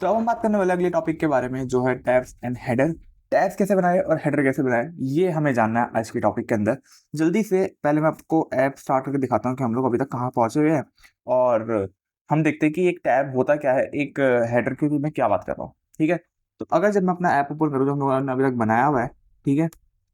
तो अब हम बात करने वाले अगले टॉपिक के बारे में, जो है टैब्स एंड हेडर। टैब्स कैसे बनाए और हेडर कैसे बनाए, ये हमें जानना है आज के टॉपिक के अंदर। जल्दी से पहले मैं आपको ऐप स्टार्ट करके दिखाता हूँ कि हम लोग अभी तक कहाँ पहुंचे हुए हैं, और हम देखते हैं कि एक टैब होता क्या है, एक हेडर की भी मैं क्या बात कर रहा हूँ। ठीक है, तो अगर जब मैं अपना ऐप ओपन करूँ जो हम लोगों ने अभी तक बनाया हुआ है, ठीक है,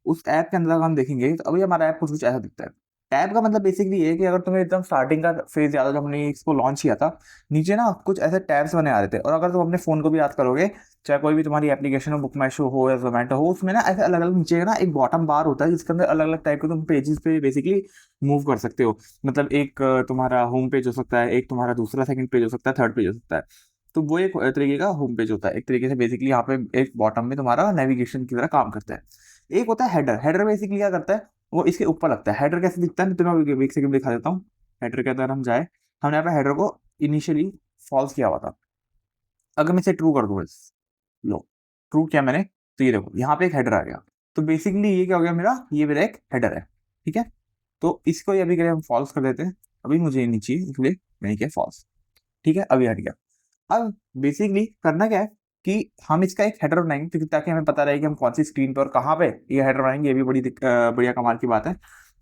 उस ऐप के अंदर अगर हम देखेंगे तो अभी हमारा ऐप कुछ ऐसा दिखता है। टैब का मतलब बेसिकली ये है कि अगर तुम्हें एकदम स्टार्टिंग का फेज याद हो जब हमने इसको लॉन्च किया था, नीचे ना कुछ ऐसे टैब्स बने आ रहे थे। और अगर तुम अपने फोन को भी याद करोगे, चाहे कोई भी तुम्हारी एप्लीकेशन हो, बुक माई शो हो या जोमेटो हो, उसमें ना ऐसे अलग अलग नीचे ना एक बॉटम बार होता है जिसके अंदर अलग अलग टाइप के तुम पेजेस पे बेसिकली मूव कर सकते हो। मतलब एक तुम्हारा होम पेज हो सकता है, एक तुम्हारा दूसरा सेकंड पेज हो सकता है, थर्ड पेज हो सकता है। तो वो एक तरीके का होम पेज होता है, एक तरीके से बेसिकली यहाँ पे एक बॉटम में तुम्हारा नेविगेशन की तरह काम करता है। एक होता है हेडर। हेडर बेसिकली क्या करता है, वो इसके ऊपर लगता है। हेडर कैसे दिखता है तो मैं एक सेकंड दिखा देता हूँ। हेडर के अंदर हम जाए, हमने यहाँ पे हेडर को इनिशियली फॉल्स किया हुआ था। अगर मैं इसे ट्रू कर दूँ, बस लो ट्रू किया मैंने, तो ये देखो यहाँ पे एक हेडर आ गया। तो बेसिकली ये क्या हो गया, मेरा ये मेरा एक हेडर है। ठीक है, तो इसको ये अभी के लिए हम फॉल्स कर देते हैं। अभी मुझे ये नहीं चाहिए, इसलिए मैंने किया फॉल्स। ठीक है, अभी हट गया। अब बेसिकली करना क्या है कि हम इसका एक हेडर बनाएंगे, क्योंकि ताकि हमें पता रहे कि हम कौन सी स्क्रीन पर और कहाँ पे ये हेडर बनाएंगे। ये भी बड़ी बढ़िया कमाल की बात है।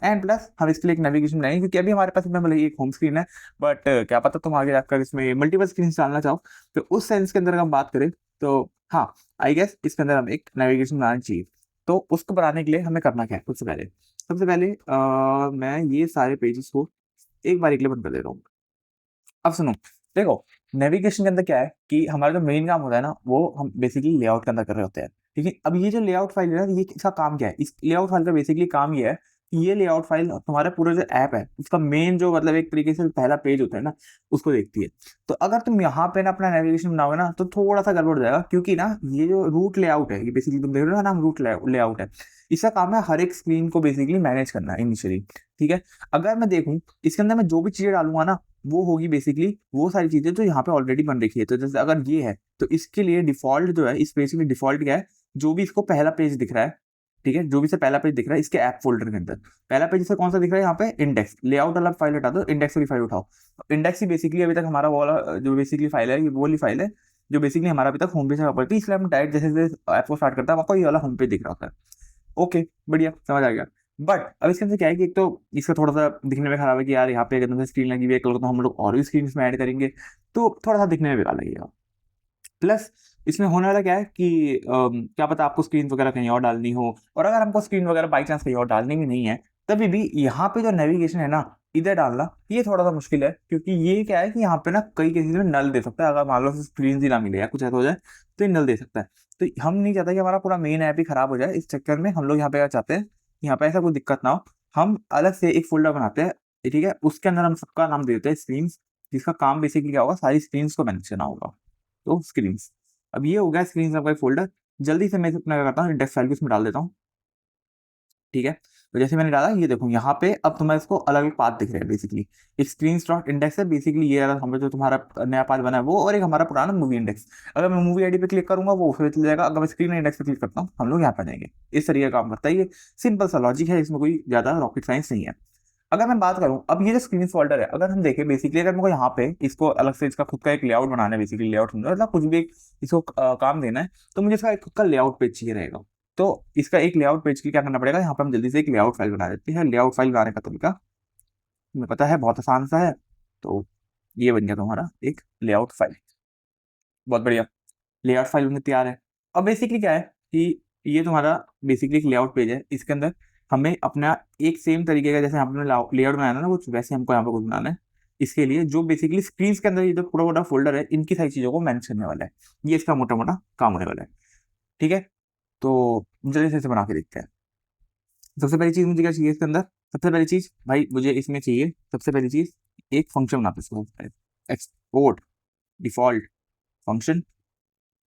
एंड प्लस हम इसके लिए एक नेविगेशन बनाएंगे, क्योंकि अभी हमारे पास में भले ही एक होम स्क्रीन है, बट क्या पता तुम आगे जाकर इसमें मल्टीपल स्क्रीन डालना चाहो। तो उस सेंस के अंदर अगर हम बात करें तो हाँ, आई गेस इसके अंदर हम एक नेविगेशन बनाना चाहिए। तो उसको बनाने के लिए हमें करना क्या है, सबसे पहले मैं ये सारे पेजेस को एक बार के लिए बंद कर देता हूँ। अब सुनो, देखो, नेविगेशन के अंदर क्या है कि हमारा जो मेन काम होता है ना, वो हम बेसिकली लेआउट के अंदर कर रहे होते हैं। ठीक है, अब ये जो लेआउट फाइल है ना, ये इसका काम क्या है, इस लेआउट फाइल का बेसिकली काम ये है कि ये लेआउट फाइल तुम्हारा पूरा जो ऐप है उसका मेन जो मतलब एक तरीके से पहला पेज होता है ना, उसको देखती है। तो अगर तुम यहाँ पे ना अपना नेविगेशन बनाओगे ना, तो थोड़ा सा गड़बड़ हो जाएगा, क्योंकि ना ये जो रूट लेआउट है, ये बेसिकली तुम देख रहे हो ना, नाम रूट लेआउट है। इसका काम है हर एक स्क्रीन को बेसिकली मैनेज करना इनिशियली। ठीक है, अगर मैं देखूं इसके अंदर मैं जो भी चीजें डालूंगा ना, वो होगी बेसिकली वो सारी चीजें जो यहाँ पे ऑलरेडी बन रखी है। तो जैसे अगर ये है, तो इसके लिए डिफॉल्ट जो है, इस पेज के लिए डिफॉल्ट क्या है, जो भी इसको पहला पेज दिख रहा है, ठीक है, जो भी से पहला पेज दिख रहा है इसके ऐप फोल्डर के अंदर, पहला पेज से कौन सा दिख रहा है, यहाँ पे इंडेक्स। लेआउट वाला फाइल हटा दो, इंडेक्स वाली फाइल उठाओ। इंडेक्स ही बेसिकली अभी तक हमारा वो वाला जो बेसिकली फाइल है, ये वो वाली फाइल है जो बेसिकली हमारा अभी तक होम पेज पर पड़ती है। इसलिए हम डायरेक्ट जैसे जैसे ऐप को स्टार्ट करता है आपको ये वाला होम पेज दिख रहा होता है। ओके, बढ़िया, समझ आ गया। बट अब इसके अंदर क्या है कि एक तो इसका थोड़ा सा दिखने में खराब है कि यार यहाँ पे एकदम से स्क्रीन लगी हुई है, कल को तो हम लोग और भी स्क्रीन में ऐड करेंगे, तो थोड़ा सा दिखने में बेकार लगेगा। प्लस इसमें होने वाला क्या है कि क्या पता आपको स्क्रीन वगैरह कहीं और डालनी हो, और अगर हमको स्क्रीन वगैरह बाई चांस कहीं और डालनी भी नहीं है, तभी भी यहाँ पे जो नेविगेशन है ना, इधर डालना ये थोड़ा सा मुश्किल है। क्योंकि ये क्या है कि यहाँ पे ना कई केसेस में नल दे सकता है। अगर मान लो स्क्रीन ही ना मिले या कुछ ऐसा हो जाए, तो ये नल दे सकता है। तो हम नहीं चाहते कि हमारा पूरा मेन ऐप ही खराब हो जाए। इस चक्कर में हम लोग यहाँ पे क्या चाहते हैं, यहाँ पे ऐसा कोई दिक्कत ना हो, हम अलग से एक फोल्डर बनाते हैं। ठीक है, उसके अंदर हम सबका नाम दे देते हैं स्क्रीन, जिसका काम बेसिकली क्या होगा, सारी स्क्रीन को मैनेज करना होगा। तो स्क्रीन, अब ये हो गया स्क्रीन का एक फोल्डर। जल्दी से मैं अपना क्या करता हूँ, इंडेक्स फाइल को इसमें डाल देता हूँ। ठीक है, तो जैसे मैंने डाला, ये देखो यहाँ पे अब तुम्हें इसको अलग अलग पाथ दिख रहे हैं बेसिकली। एक स्क्रीन डॉट इंडेक्स है बेसिकली, ये हमें जो तुम्हारा नया पाथ बना है वो, और एक हमारा पुराना मूवी इंडेक्स। अगर मैं मूवी आईडी पे क्लिक करूंगा वो उसमें चल जाएगा, अगर मैं स्क्रीन इंडेक्स पे क्लिक करता हूँ हम लोग यहाँ पे जाएंगे। इस तरीके का काम करता है ये। सिंपल सा लॉजिक है, इसमें कोई ज्यादा रॉकेट साइंस नहीं है। अगर मैं बात करूं, अब ये जो स्क्रीन फोल्डर है, अगर हम देखें बेसिकली, अगर मेरे को यहाँ पे इसको अलग से इसका खुद का एक लेआउट बनाना है, बेसिकली लेआउट मतलब कुछ भी इसको काम देना है, तो मुझे इसका एक खुद का लेआउट पेज चाहिए रहेगा। तो इसका एक लेआउट पेज के लिए क्या करना पड़ेगा, यहाँ पे हम जल्दी से एक लेआउट फाइल बना देते हैं। लेआउट फाइल बनाने का तरीका तुम्हें पता है, बहुत आसान सा है। तो ये बन गया तुम्हारा एक लेआउट फाइल। बहुत बढ़िया, लेआउट फाइल बनकर तैयार है। अब बेसिकली क्या है कि ये तुम्हारा बेसिकली एक लेआउट पेज है। इसके अंदर हमें अपना एक सेम तरीके का, जैसे हमने लेआउट बनाया ना कुछ, वैसे हमको यहाँ पे कुछ बनाना है। इसके लिए जो बेसिकली स्क्रीन के अंदर ये जो पूरा बड़ा फोल्डर है, इनकी सारी चीजों को मैनेज करने वाला है। ये इसका मोटा मोटा काम होने वाला है। ठीक है, तो जल्दी से इसे बना के देखते हैं। सबसे पहली चीज मुझे क्या चाहिए इसके अंदर, सबसे पहली चीज भाई मुझे इसमें चाहिए, सबसे पहली चीज एक फंक्शन बनाते हैं इसको, एक्सपोर्ट डिफॉल्ट फंक्शन।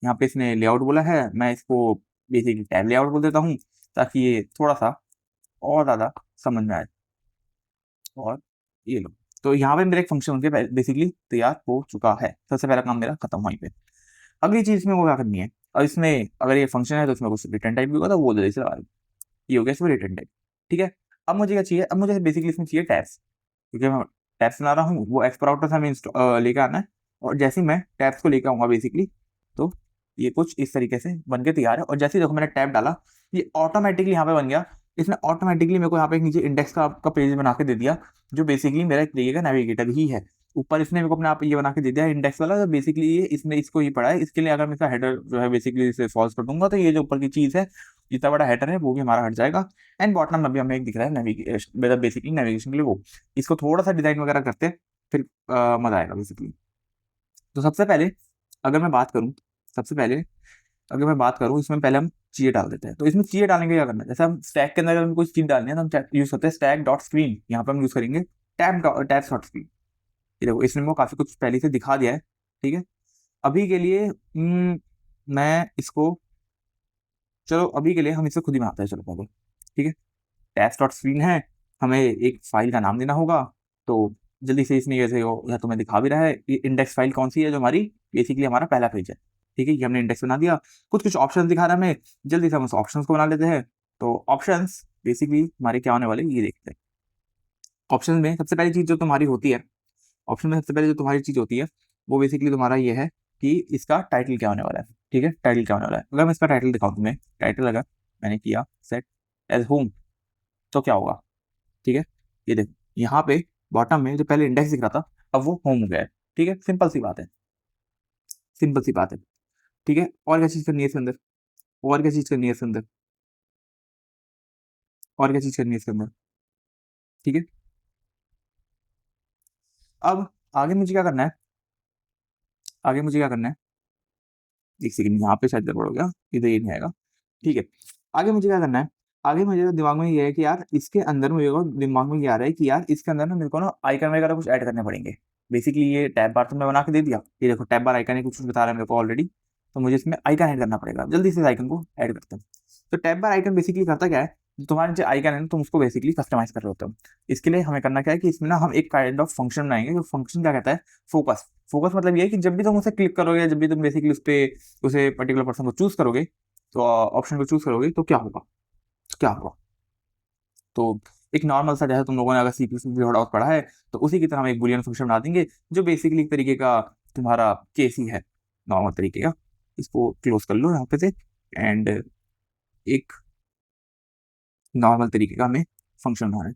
यहाँ पे इसने लेआउट बोला है, मैं इसको बेसिकली टैब लेआउट बोल देता हूँ, ताकि ये थोड़ा सा और ज़्यादा समझ में आए। और ये लो, तो यहाँ पे मेरा एक फंक्शन उनके बेसिकली तैयार हो चुका है। सबसे पहला काम मेरा खत्म वहीं पे। अगली चीज में वो क्या करनी है, और इसमें अगर ये फंक्शन है तो इसमें कुछ रिटर्न टाइप भी होगा, तो वो दे दे। ये हो गया इसमें रिटर्न टाइप। ठीक है, अब मुझे क्या चाहिए, अब मुझे बेसिकली इसमें चाहिए टैब्स, क्योंकि मैं टैब्स बना रहा हूँ। वो एक्सपोर्टर से हमें लेकर आना है, और जैसे ही मैं टैब्स को लेकर आऊंगा बेसिकली, तो ये कुछ इस तरीके से बन के तैयार है। और जैसे ही देखो मैंने टैब डाला, ये ऑटोमेटिकली यहाँ पे बन गया। इसने ऑटोमेटिकली मेरे को यहाँ पे एक नीचे इंडेक्स का आपका पेज बना के दे दिया, जो बेसिकली मेरा एक तरीके का नेविगेटर ही है। ऊपर इसने मेरे को अपने आप ये बना के दे दिया इंडेक्स वाला, तो बेसिकली ये इसने इसको ही पढ़ा है। इसके लिए अगर मैं इसका हेडर जो है बेसिकली इसे फॉल्स कर दूंगा, तो ये जो ऊपर की चीज है, जितना बड़ा हेडर है वो भी हमारा हट जाएगा। एंड बॉटम में भी हमें एक दिख रहा है नेविगेशन, बेसिकली नेविगेशन के लिए वो। इसको थोड़ा सा डिजाइन वगैरह करते फिर मजा आएगा बेसिकली। तो सबसे पहले अगर मैं बात करूं सबसे पहले अगर मैं बात करूं इसमें पहले हम चीजें डाल देते हैं। तो इसमें चीजें डालने के क्या करना है, जैसे हम स्टैक के अंदर अगर हमें कोई चीज डालनी है तो हम यूज करते हैं स्टैक डॉट स्क्रीन। यहाँ पे हम यूज करेंगे टैब्स डॉट स्क्रीन। ये देखो इसने वो काफी कुछ पहले से दिखा दिया है। ठीक है, अभी के लिए मैं इसको, चलो अभी के लिए हम इसे खुद ही बनाते हैं। चलो पहले ठीक है, टैब्स डॉट स्क्रीन है, हमें एक फाइल का नाम देना होगा। तो जल्दी से इसमें जैसे हो या तुम्हें दिखा भी रहा है, ये इंडेक्स फाइल कौन सी है, जो हमारी बेसिकली हमारा पहला पेज है। ठीक है, ये हमने इंडेक्स बना दिया। कुछ कुछ ऑप्शन दिखा रहा है हमें, जल्दी से हम उस ऑप्शंस को बना लेते हैं। तो ऑप्शंस बेसिकली हमारे क्या होने वाले ये देखते हैं। ऑप्शन में सबसे पहली चीज जो तुम्हारी होती है, ऑप्शन में सबसे पहले जो तुम्हारी चीज होती है वो बेसिकली तुम्हारा ये है कि इसका टाइटल क्या होने वाला है। ठीक है, टाइटल क्या होने वाला है। अगर मैं इसका टाइटल दिखाऊं तुम्हें, टाइटल अगर मैंने किया सेट एज होम, तो क्या होगा। ठीक है, ये देखो यहाँ पे बॉटम में जो पहले इंडेक्स दिख रहा था, अब वो होम हो गया है। ठीक है, सिंपल सी बात है, सिंपल सी बात है। ठीक है, और क्या चीज करनी है इसके अंदर, और क्या चीज करनी है इसके अंदर, और क्या चीज करनी है इसके अंदर। ठीक है, अब आगे मुझे क्या करना है, आगे मुझे क्या करना है, एक सेकंड यहाँ पे शायद गड़बड़ हो गया, इधर ये नहीं आएगा। ठीक है, आगे मुझे क्या करना है, आगे मुझे दिमाग में ये है कि यार इसके अंदर मुझे दिमाग में ये आ रहा है कि यार इसके अंदर ना मेरे को ना आइकन वगैरह कुछ ऐड करने पड़ेंगे। बेसिकली ये टैब बार तो मैं बना के दे दिया, ये देखो टैब बार आइकन है, कुछ कुछ बता रहा है मेरे को ऑलरेडी। तो मुझे इसमें आइकन ऐड करना पड़ेगा, जल्दी से आइकन को ऐड करते हैं। तो टैब बार आइकन बेसिकली करता क्या है, तुम्हारे जो आइकन है ना तुम उसको बेसिकली कस्टमाइज कर रहे होते हो। इसके लिए हमें करना क्या है कि इसमें ना हम एक काइंड ऑफ फंक्शन बनाएंगे, जो फंक्शन क्या कहता है, फोकस। फोकस मतलब ये है कि जब भी तुम उसे क्लिक करोगे, जब भी तुम बेसिकली उस पर उसे पर्टिकुलर पर्सन को चूज करोगे, तो ऑप्शन को चूज करोगे, तो क्या होगा, क्या होगा। तो एक नॉर्मल सा, जैसे तुम लोगों ने अगर सी प्लस थोड़ा बहुत पढ़ा है, तो उसी की तरह हम एक बुलियन फंक्शन बना देंगे, जो बेसिकली एक तरीके का तुम्हारा केस ही है, नॉर्मल तरीके का। इसको क्लोज कर लो यहाँ पे से, एंड एक नॉर्मल तरीके का हमें फंक्शन बनाना है।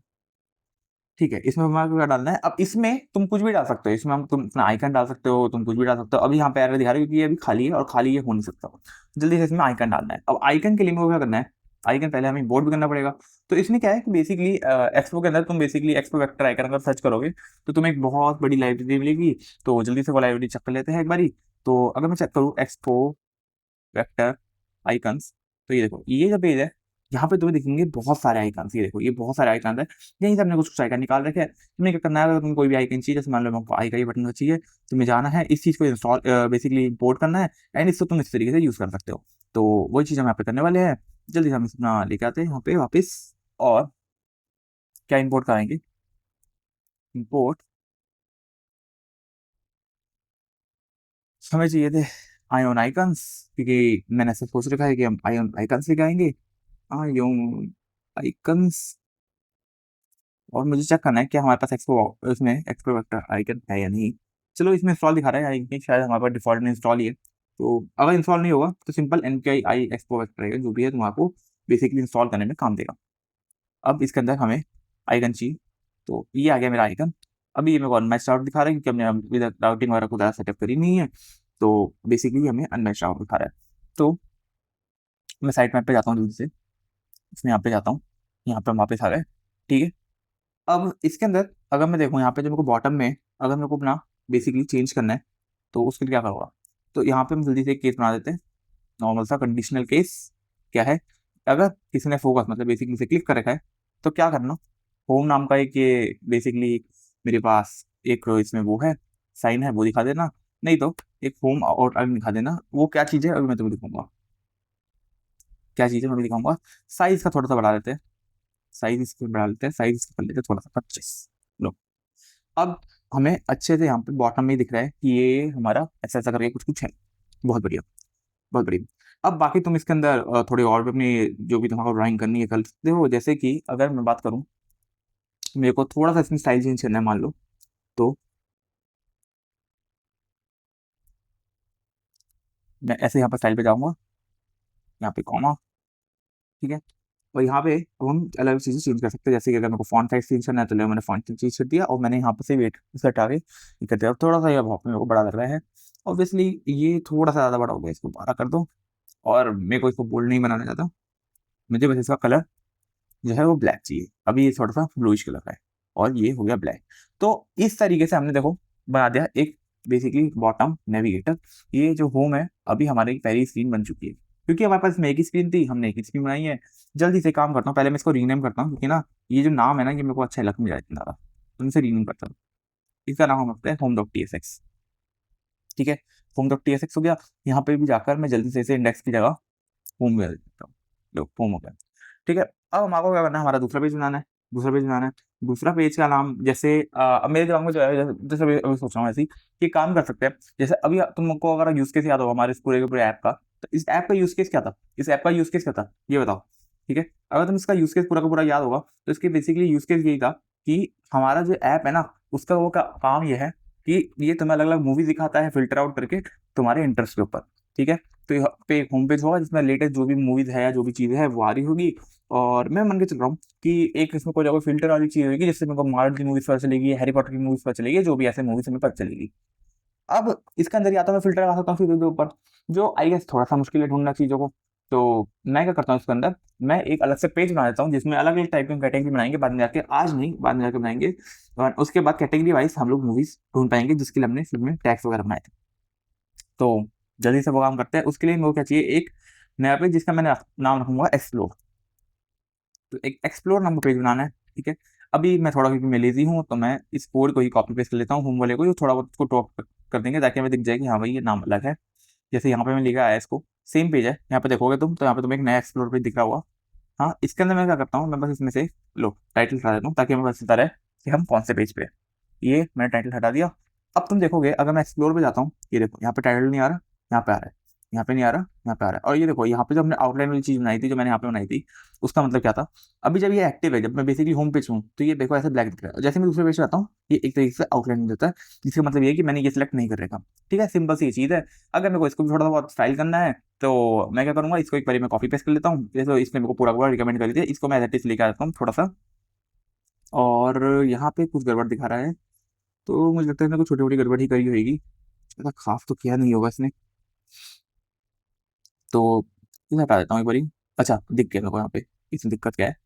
ठीक है, इसमें हमारे को क्या डालना है, अब इसमें तुम कुछ भी डाल सकते हो, इसमें हम तुम अपना आइकन डाल सकते हो, तुम कुछ भी डाल सकते हो। अभी यहाँ पे एरर दिखा रहा है क्योंकि ये अभी खाली है और खाली ये हो नहीं सकता। जल्दी से इसमें आइकन डालना है। अब आइकन के लिए मेरे को क्या करना है, आइकन पहले हमें इंपोर्ट भी करना पड़ेगा। तो इसमें क्या है कि बेसिकली एक्सपो के अंदर तुम बेसिकली एक्सपो वेक्टर आइकन अगर सर्च करोगे, तो तुम्हें एक बहुत बड़ी लाइब्रेरी मिलेगी। तो जल्दी से वो लाइब्रेरी चेक कर लेते हैं एक बारी। तो अगर मैं चेक करूँ एक्सपो वेक्टर आइकन्स, तो ये देखो ये जो पेज है, यहाँ पे तुम्हें दिखेंगे बहुत सारे आइकन्स। ये देखो ये बहुत सारे आइकन है, यहीं से हमने कुछ कुछ आइकन निकाल रखे हैं। तुम्हें क्या करना है, अगर तुम्हें कोई भी आइकन चाहिए, जैसे मान लो हमको आई का ये बटन चाहिए, तुम्हें जाना है इस चीज़ को इंस्टॉल बेसिकली इंपोर्ट करना है, एंड इसको तुम इस तरीके से यूज़ कर सकते हो। तो वही चीज़ हम यहाँ पे करने वाले हैं। जल्दी से हम अपना लेके आते हैं यहाँ पे वापस, और क्या इंपोर्ट कराएंगे, इंपोर्ट हमें चाहिए थे आयोन आइकन्स, क्योंकि मैंने ऐसा सोच रखा है कि हम आयोन आइकन्स लेके आएंगे। आयोन आइकन्स, और मुझे चेक करना है कि हमारे पास एक्सपो इसमें एक्सपो वेक्टर आइकन है या नहीं। चलो इसमें इंस्टॉल दिखा रहा है, आई थिंक शायद हमारे पास डिफॉल्ट में इंस्टॉल ही है। तो अगर इंस्टॉल नहीं होगा तो सिंपल एनपीआई आई एक्सपो वेक्टर रहेगा, जो भी है तुम्हारे बेसिकली इंस्टॉल करने में काम देगा। अब इसके अंदर हमें आइकन चाहिए, तो ये आ गया मेरा आइकन। अभी ये मेरे को अनमैच्ड आउट दिखा रहा है, क्योंकि हमने इधर राउटिंग वगैरह को ज़्यादा सेटअप करी नहीं है। तो बेसिकली हमें अनमैच्ड आउट दिखा रहा है। तो मैं साइट मैप पे जाता हूँ जल्दी से, इसमें यहाँ पे जाता हूँ, यहाँ पे हम वापस आ गए। ठीक है, अब इसके अंदर अगर मैं देखूँ यहाँ पे जो मेरे को बॉटम में, अगर मेरे को अपना बेसिकली चेंज करना है, तो उसके लिए क्या करूँगा। तो यहाँ पे हम जल्दी से एक केस बना देते हैं, नॉर्मल सा कंडीशनल केस। क्या है, अगर किसी ने फोकस मतलब बेसिकली से क्लिक कर रखा है, तो क्या करना, होम नाम का एक ये बेसिकली मेरे पास एक इसमें वो है साइन है, वो दिखा देना। नहीं तो एक होम आउट आइकन दिखा देना। वो क्या चीज़ है अभी मैं तुम्हें दिखाऊंगा, क्या चीज़ है मैं भी दिखाऊंगा। साइज का थोड़ा सा बढ़ा लेते हैं, साइज इसको बढ़ा लेते हैं, साइज इसको कर लेते हैं थोड़ा सा 25। लो, अब हमें अच्छे से यहाँ पे बॉटम में ही दिख रहा है कि ये हमारा ऐसा ऐसा करके कुछ कुछ है। बहुत बढ़िया, बहुत बढ़िया। अब बाकी तुम इसके अंदर थोड़ी और भी अपनी जो भी तुम्हारा ड्राइंग करनी है कर सकते हो। जैसे कि अगर मैं बात करूँ, मेरे को थोड़ा सा इसमें स्टाइल चेंज करना है मान लो, तो मैं ऐसे यहाँ पर स्टाइल पे जाऊँगा, यहाँ पे कॉमा, ठीक है। और यहाँ पे हम अलग चीज़ें चेंज कर सकते हैं, जैसे कि अगर मेरे को फॉन्ट साइज चेंज करना है तो मैंने फॉन्ट चेंज कर दिया और मैंने यहाँ पर से वेट से हटा के ये कर दिया। अब थोड़ा सा ये बहुत मेरे को बड़ा लग रहा है, ऑब्वियसली ये थोड़ा सा ज़्यादा बड़ा हो गया, इसको 12 कर दो। और मेरे को इसको बोल्ड नहीं बनाना चाहता, मुझे बस इसका कलर जो है वो ब्लैक चाहिए। अभी ये थोड़ा सा ब्लूइश कलर का है और ये हो गया ब्लैक। तो इस तरीके से हमने देखो बना दिया एक बेसिकली बॉटम नेविगेटर। ये जो होम है अभी हमारी पहली स्क्रीन बन चुकी है, क्योंकि हमारे पास में एक ही स्क्रीन थी, हमने एक ही स्क्रीन बनाई है। जल्दी से काम करता हूँ, पहले मैं इसको रीनेम करता हूँ, क्योंकि ना ये जो नाम है ना ये मेरे को अच्छा लग नहीं रहा है इतना ज़्यादा, तो मैं इसे रीनेम करता हूँ। इसका नाम हम रखते हैं home dot T S x, ठीक है। Home dot T S x हो गया। यहाँ पे भी जाकर मैं जल्दी से इसे इंडेक्स की जगह होम में देता हूँ। लो होम हो गया, ठीक है। अब हमारे क्या करना है, हमारा दूसरा पेज बनाना है। दूसरा पेज बनाना है, दूसरा पेज का नाम जैसे अब मेरे दिमाग में जो है जैसे अभी सोच रहा हूँ ऐसे ही कि काम कर सकते हैं। जैसे अभी तुमको अगर यूज केस याद होगा हमारे इस पूरे के पूरे ऐप का, तो इस ऐप का यूज केस क्या था, इस ऐप का यूज केस क्या था ये बताओ, ठीक है। अगर तुम इसका यूज केस पूरा का पूरा याद होगा तो इसके बेसिकली यूज केस यही था कि हमारा जो ऐप है ना उसका वो काम ये है कि ये तुम्हें अलग अलग मूवी दिखाता है फिल्टर आउट करके तुम्हारे इंटरेस्ट के ऊपर, ठीक है। तो यहाँ पे एक होम पेज होगा जिसमें लेटेस्ट जो भी मूवीज है या जो भी चीज़ें है वो आ रही होगी। और मैं मान के चल रहा हूँ कि एक इसमें कोई फिल्टर वाली चीज़ होगी जिससे मेरे को मार्वल की मूवीज पता चलेगी, हैरी पॉटर की मूवीज पता चलेगी, जो भी ऐसे मूवीज हमें पता चलेगी। अब इसके अंदर या तो मैं फिल्टर लगा सकता हूँ सीधे के ऊपर, जो आई गेस थोड़ा सा मुश्किल है ढूंढना चीज़ों को। तो मैं क्या करता हूँ इसके अंदर, मैं एक अलग से पेज बना देता हूँ जिसमें अलग अलग टाइप की कैटेगरी बनाएंगे, बाद में जाके, आज नहीं बाद में जाके बनाएंगे। और उसके बाद कैटेगरी वाइज हम लोग मूवीज ढूंढ पाएंगे जिसके लिए हमने फिल्म में टैक्स वगैरह बनाए थे। तो जल्दी से वो काम करते हैं। उसके लिए मेरे को क्या चाहिए, एक नया पेज जिसका मैंने नाम रखूंगा एक्सप्लोर। तो एक एक्सप्लोर नाम का पेज बनाना है, ठीक है। अभी मैं थोड़ा क्योंकि मैं लेजी हूँ तो मैं इस कोड को ही कॉपी पेस्ट कर लेता हूँ, होम वाले को ही थोड़ा बहुत उसको टॉप कर देंगे ताकि हमें दिख जाए कि हाँ भाई ये नाम अलग है। जैसे यहाँ पे मैं लिखा है इसको, सेम पेज है, यहाँ पे देखोगे तुम तो यहाँ पे तुम्हें एक नया एक्सप्लोर पेज दिख रहा होगा। हाँ, इसके अंदर मैं क्या करता हूँ, मैं बस इसमें से लो टाइटल हटा देता हूँ ताकि हमें पता रहे कि हम कौन से पेज पे हैं। ये मैंने टाइटल हटा दिया। अब तुम देखोगे अगर मैं एक्सप्लोर पे जाता हूँ, ये देखो यहाँ पे टाइटल नहीं आ रहा, यहाँ पे आ रहा है, यहाँ पे नहीं आ रहा, यहाँ पे आ रहा है। और ये देखो यहाँ पे जो हमने आउटलाइन वाली चीज बनाई थी, जो मैंने यहाँ पे बनाई थी, उसका मतलब क्या था, अभी जब ये एक्टिव है, जब मैं बेसिकली होम पेज हूँ तो ये देखो ऐसे ब्लैक दिख रहा है। जैसे मैं दूसरे पेज पे आता हूँ ये एक तरीके से आउटलाइन देता है, जिसका मतलब ये है कि मैंने ये सिलेक्ट नहीं कर रखा, ठीक है। सिंपल सी चीज़ है। अगर मेरे को इसको भी थोड़ा बहुत स्टाइल करना है तो मैं क्या करूंगा, इसको एक बार मैं कॉपी पेस्ट कर लेता हूँ। जैसे इसने मेरे को पूरा पूरा रिकमेंड कर दिया, इसको मैं एज इट इज लेकर आता हूँ थोड़ा सा। और यहाँ पे कुछ गड़बड़ दिखा रहा है, तो मुझे लगता है इसने कुछ छोटी मोटी गड़बड़ ही करी होगी, ऐसा खास तो किया नहीं होगा इसने। तो इसे हटा देता हूँ एक बारी। अच्छा दिख गया मेरे को यहाँ पे, इसमें दिक्कत क्या है,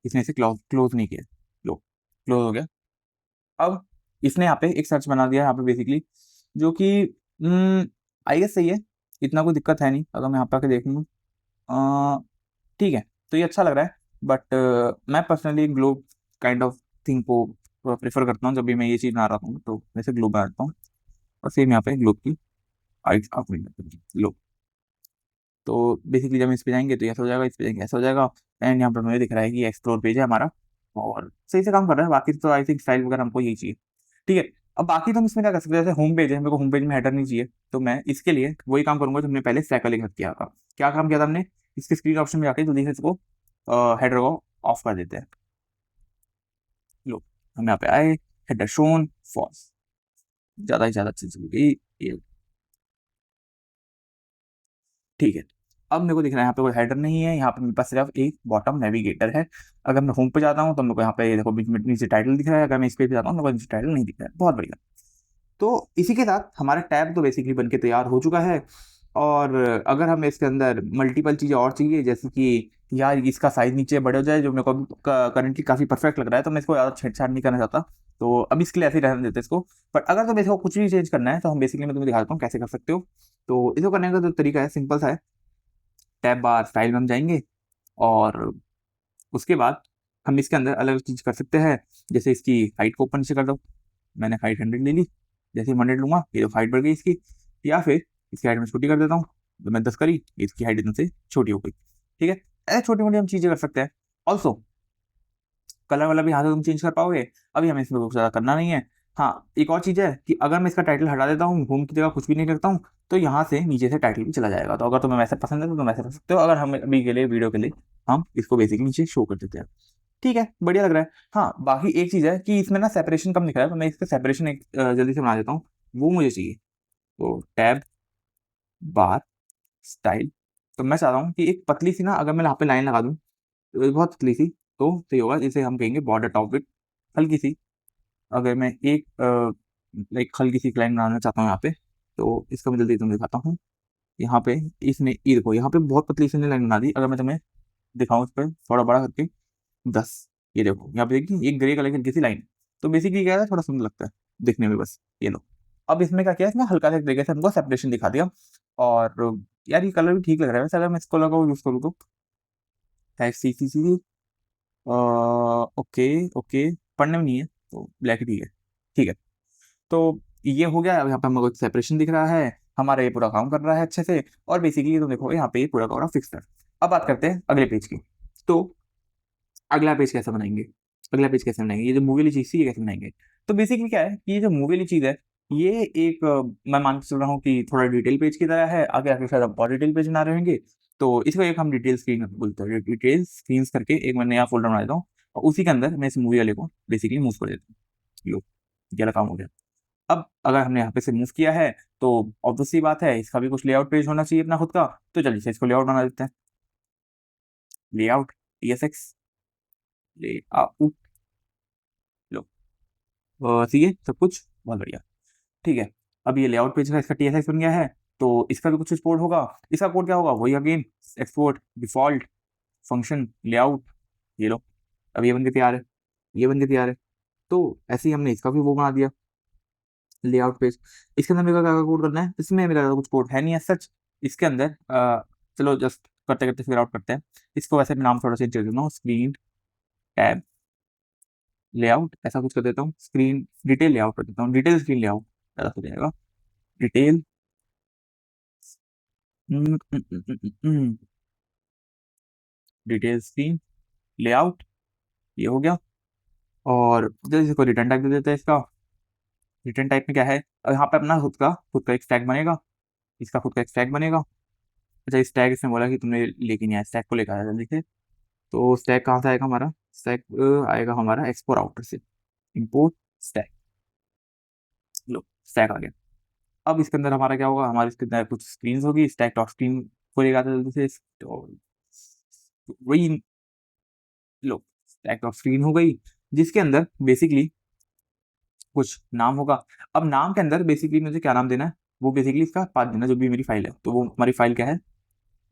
इसने इसे क्लोज नहीं किया। लो क्लोज हो गया। अब इसने यहाँ पे एक सर्च बना दिया यहाँ पे बेसिकली, जो कि आई गेस सही है, इतना कोई दिक्कत है नहीं अगर मैं यहाँ पे आके देख लूँ। ठीक है, तो ये अच्छा लग रहा है। बट मैं personally globe kind of thing को प्रेफर करता हूँ। जब भी मैं ये चीज़ बना रहा हूँ तो वैसे ग्लोब बनाता हूँ और सेम यहाँ पे ग्लोब की ग्लोब। तो बेसिकली जब हम इस पे जाएंगे तो ऐसा हो जाएगा, इस पे जाएंगे ऐसा हो जाएगा। एंड यहाँ पर मुझे दिख रहा है कि एक्सप्लोर पेज है हमारा और सही से काम कर रहा है। बाकी तो आई थिंक स्टाइल वगैरह हमको यही चाहिए, ठीक है। अब बाकी तो हम इसमें क्या कर सकते हैं, जैसे होम पेज है, मेरे को होम पेज में हेडर नहीं चाहिए, तो मैं इसके लिए वही काम करूंगा जो हमने पहले साइकिल एक किया था। क्या काम किया था हमने, इसके स्क्रीन ऑप्शन में जाके जल्दी से इसको हेडर को ऑफ कर देते हैं। लो हम यहाँ पे आए, हेडर शोन फॉल्स, ज्यादा ही ज्यादा चीज हो गई ये, ठीक है। अब मेरे को दिख रहा है यहाँ पे कोई हेडर नहीं है, यहाँ पे मेरे पास सिर्फ एक बॉटम नेविगेटर है। अगर मैं होम पे जाता हूँ तो मेरे को यहाँ पे ये देखो बीच में नीचे टाइटल दिख रहा है, अगर मैं इस पे जाता हूँ तो नीचे टाइटल नहीं दिख रहा है। बहुत बढ़िया। तो इसी के साथ हमारा टैब तो बेसिकली बनके तैयार हो चुका है। और अगर हमें इसके अंदर मल्टीपल चीज़ें और चाहिए, जैसे कि यार इसका साइज नीचे बड़े हो जाए, जो मेरे को करंटली काफ़ी परफेक्ट लग रहा है, तो मैं इसको ज़्यादा छेड़छाड़ नहीं करना चाहता, तो अब इसके लिए ऐसे ही रहने देते इसको। बट अगर तुम्हें इसको कुछ भी चेंज करना है तो हम बेसिकली मैं तुम्हें दिखाता हूँ कैसे कर सकते हो। तो इसको करने का जो तरीका है सिंपल सा है, टैब बार स्टाइल में हम जाएंगे और उसके बाद हम इसके अंदर अलग अलग चीज़ कर सकते हैं। जैसे इसकी हाइट को ऊपर नीचे कर दो, मैंने हाइट 100 ले ली, जैसे 100 लूंगा ये तो हाइट बढ़ गई इसकी। या फिर इसकी हाइट में छोटी कर देता हूँ, तो मैं 10 करी, इसकी हाइट इतने से छोटी हो गई, ठीक है। ऐसे छोटी मोटी हम चीज़ें कर सकते हैं। ऑल्सो कलर वाला भी यहाँ से तुम चेंज कर पाओगे, अभी हमें इसमें कुछ ज़्यादा करना नहीं है। हाँ एक और चीज़ है कि अगर मैं इसका टाइटल हटा देता हूँ, होम की जगह कुछ भी नहीं करता हूँ, तो यहाँ से नीचे से टाइटल भी चला जाएगा। तो अगर तुम्हें वैसे पसंद है तो तुम वैसे कर सकते हो, अगर हम अभी के लिए वीडियो के लिए हम इसको बेसिकली नीचे शो कर देते हैं, ठीक है। बढ़िया लग रहा है। हाँ बाकी एक चीज़ है कि इसमें ना सेपरेशन कम दिख रहा है, तो मैं इसका सेपरेशन एक जल्दी से बना देता हूँ, वो मुझे चाहिए। तो टैब बार स्टाइल। तो मैं चाह रहा हूँ कि एक पतली सी ना, अगर मैं यहाँ पे लाइन लगा दूँ तो बहुत पतली सी, तो ये होगा, इसे हम कहेंगे बॉर्डर टॉप विथ, हल्की सी। अगर मैं एक हल्की सी लाइन बनाना चाहता हूँ यहाँ पे, तो इसका मैं जल्दी तुम्हें दिखाता हूँ। यहाँ पे इसने ये देखो, यहाँ पे बहुत पतली सी लाइन बना दी। अगर मैं तुम्हें दिखाऊँ इस पर थोड़ा बड़ा करके 10, ये देखो यहाँ पे देखिए, ये ग्रे कलर की हल्की सी लाइन। तो बेसिकली क्या है, थोड़ा सुंदर लगता है दिखने में, बस ये लो। अब इसमें क्या किया, इसमें हल्का सा एक तरीके से हमको सेपरेशन दिखा दिया। और यार ये कलर भी ठीक लग रहा है वैसे, अगर मैं इसको लगाऊँ यूज करूँ तो सी सी सी ओके ओके, पढ़ने में नहीं है तो ब्लैक ही ठीक है। ठीक है, तो ये हो गया। अब यहाँ पे हमको एक सेपरेशन दिख रहा है, हमारा ये पूरा काम कर रहा है अच्छे से। और बेसिकली तो देखो यहाँ पे ये पूरा का पूरा फिक्स है। अब बात करते हैं अगले पेज की। तो अगला पेज कैसे बनाएंगे, अगला पेज कैसे बनाएंगे, ये जो मूवी वाली चीज थी ये कैसे बनाएंगे। तो बेसिकली क्या है कि ये जो मूवी वाली चीज है, ये एक मैं मान के चल रहा हूँ कि थोड़ा डिटेल पेज की तरह है। आगे आगे शायद हम और डिटेल पेज बना रहे होंगे, तो इसको एक हम डिटेल स्क्रीन बोलते हैं। डिटेल स्क्रीन करके एक मैं नया फोल्डर बना देता हूँ, और उसी के अंदर मैं इस मूवी वाले को बेसिकली मूव कर देता हूँ। लो, ये वाला काम हो गया। अब अगर हमने यहाँ पे से मूव किया है, तो ऑब्वियस सी बात है इसका भी कुछ लेआउट पेज होना चाहिए अपना खुद का। तो चलिए से इसको लेआउट बना देते हैं। लेआउट TSX, लेआउट, लो, ठीक है सब कुछ बहुत बढ़िया। ठीक है, अब ये लेआउट पेज का इसका TSX बन गया है। तो इसका भी कुछ एक्सपोर्ट होगा। इसका कोड क्या होगा, वही again export default function layout, ये लो। अब ये बन के तैयार है, ये बन के तैयार है। तो ऐसे ही हमने इसका भी वो बना दिया लेआउट पेज। इसके अंदर मेरा क्या कोड करना है, इसमें मेरा कुछ कोड है नहीं है सच इसके अंदर। चलो जस्ट करते करते फिगर आउट करते हैं। इसको वैसे नाम थोड़ा सा चेंज कर देता हूँ, स्क्रीन टैब लेआउट ऐसा कुछ कर देता हूँ। स्क्रीन डिटेल लेआउट कर देता हूँ, डिटेल स्क्रीन लेआउट ऐसा हो जाएगा। डिटेल डिटेल स्क्रीन लेआउट, ये हो गया। और जैसे को रिटर्न टाइप दे देते हैं इसका। रिटर्न टाइप में क्या है, यहाँ पे अपना खुद का एक स्टैग बनेगा, इसका खुद का एक स्टैग बनेगा। अच्छा, इस टैग इसने बोला कि तुमने लेके नहीं आया, स्टैक को लेकर आया जल्दी से। तो स्टैक कहाँ से आएगा हमारा, स्टैक आएगा हमारा एक्सपोर्ट आउटर से, इंपोर्ट स्टैक। लो, स्टैक आ गया। अब इसके अंदर हमारा क्या होगा, हमारे इसके अंदर कुछ स्क्रीन होगी, स्टैक डॉट स्क्रीन को लेकर आता है जल्दी से। तो वही, लो, स्टैक डॉट स्क्रीन हो गई, जिसके अंदर बेसिकली कुछ नाम होगा। अब नाम के अंदर बेसिकली मुझे क्या नाम देना है, वो बेसिकली इसका पाथ देना जो भी मेरी फाइल है। तो वो हमारी फाइल क्या है,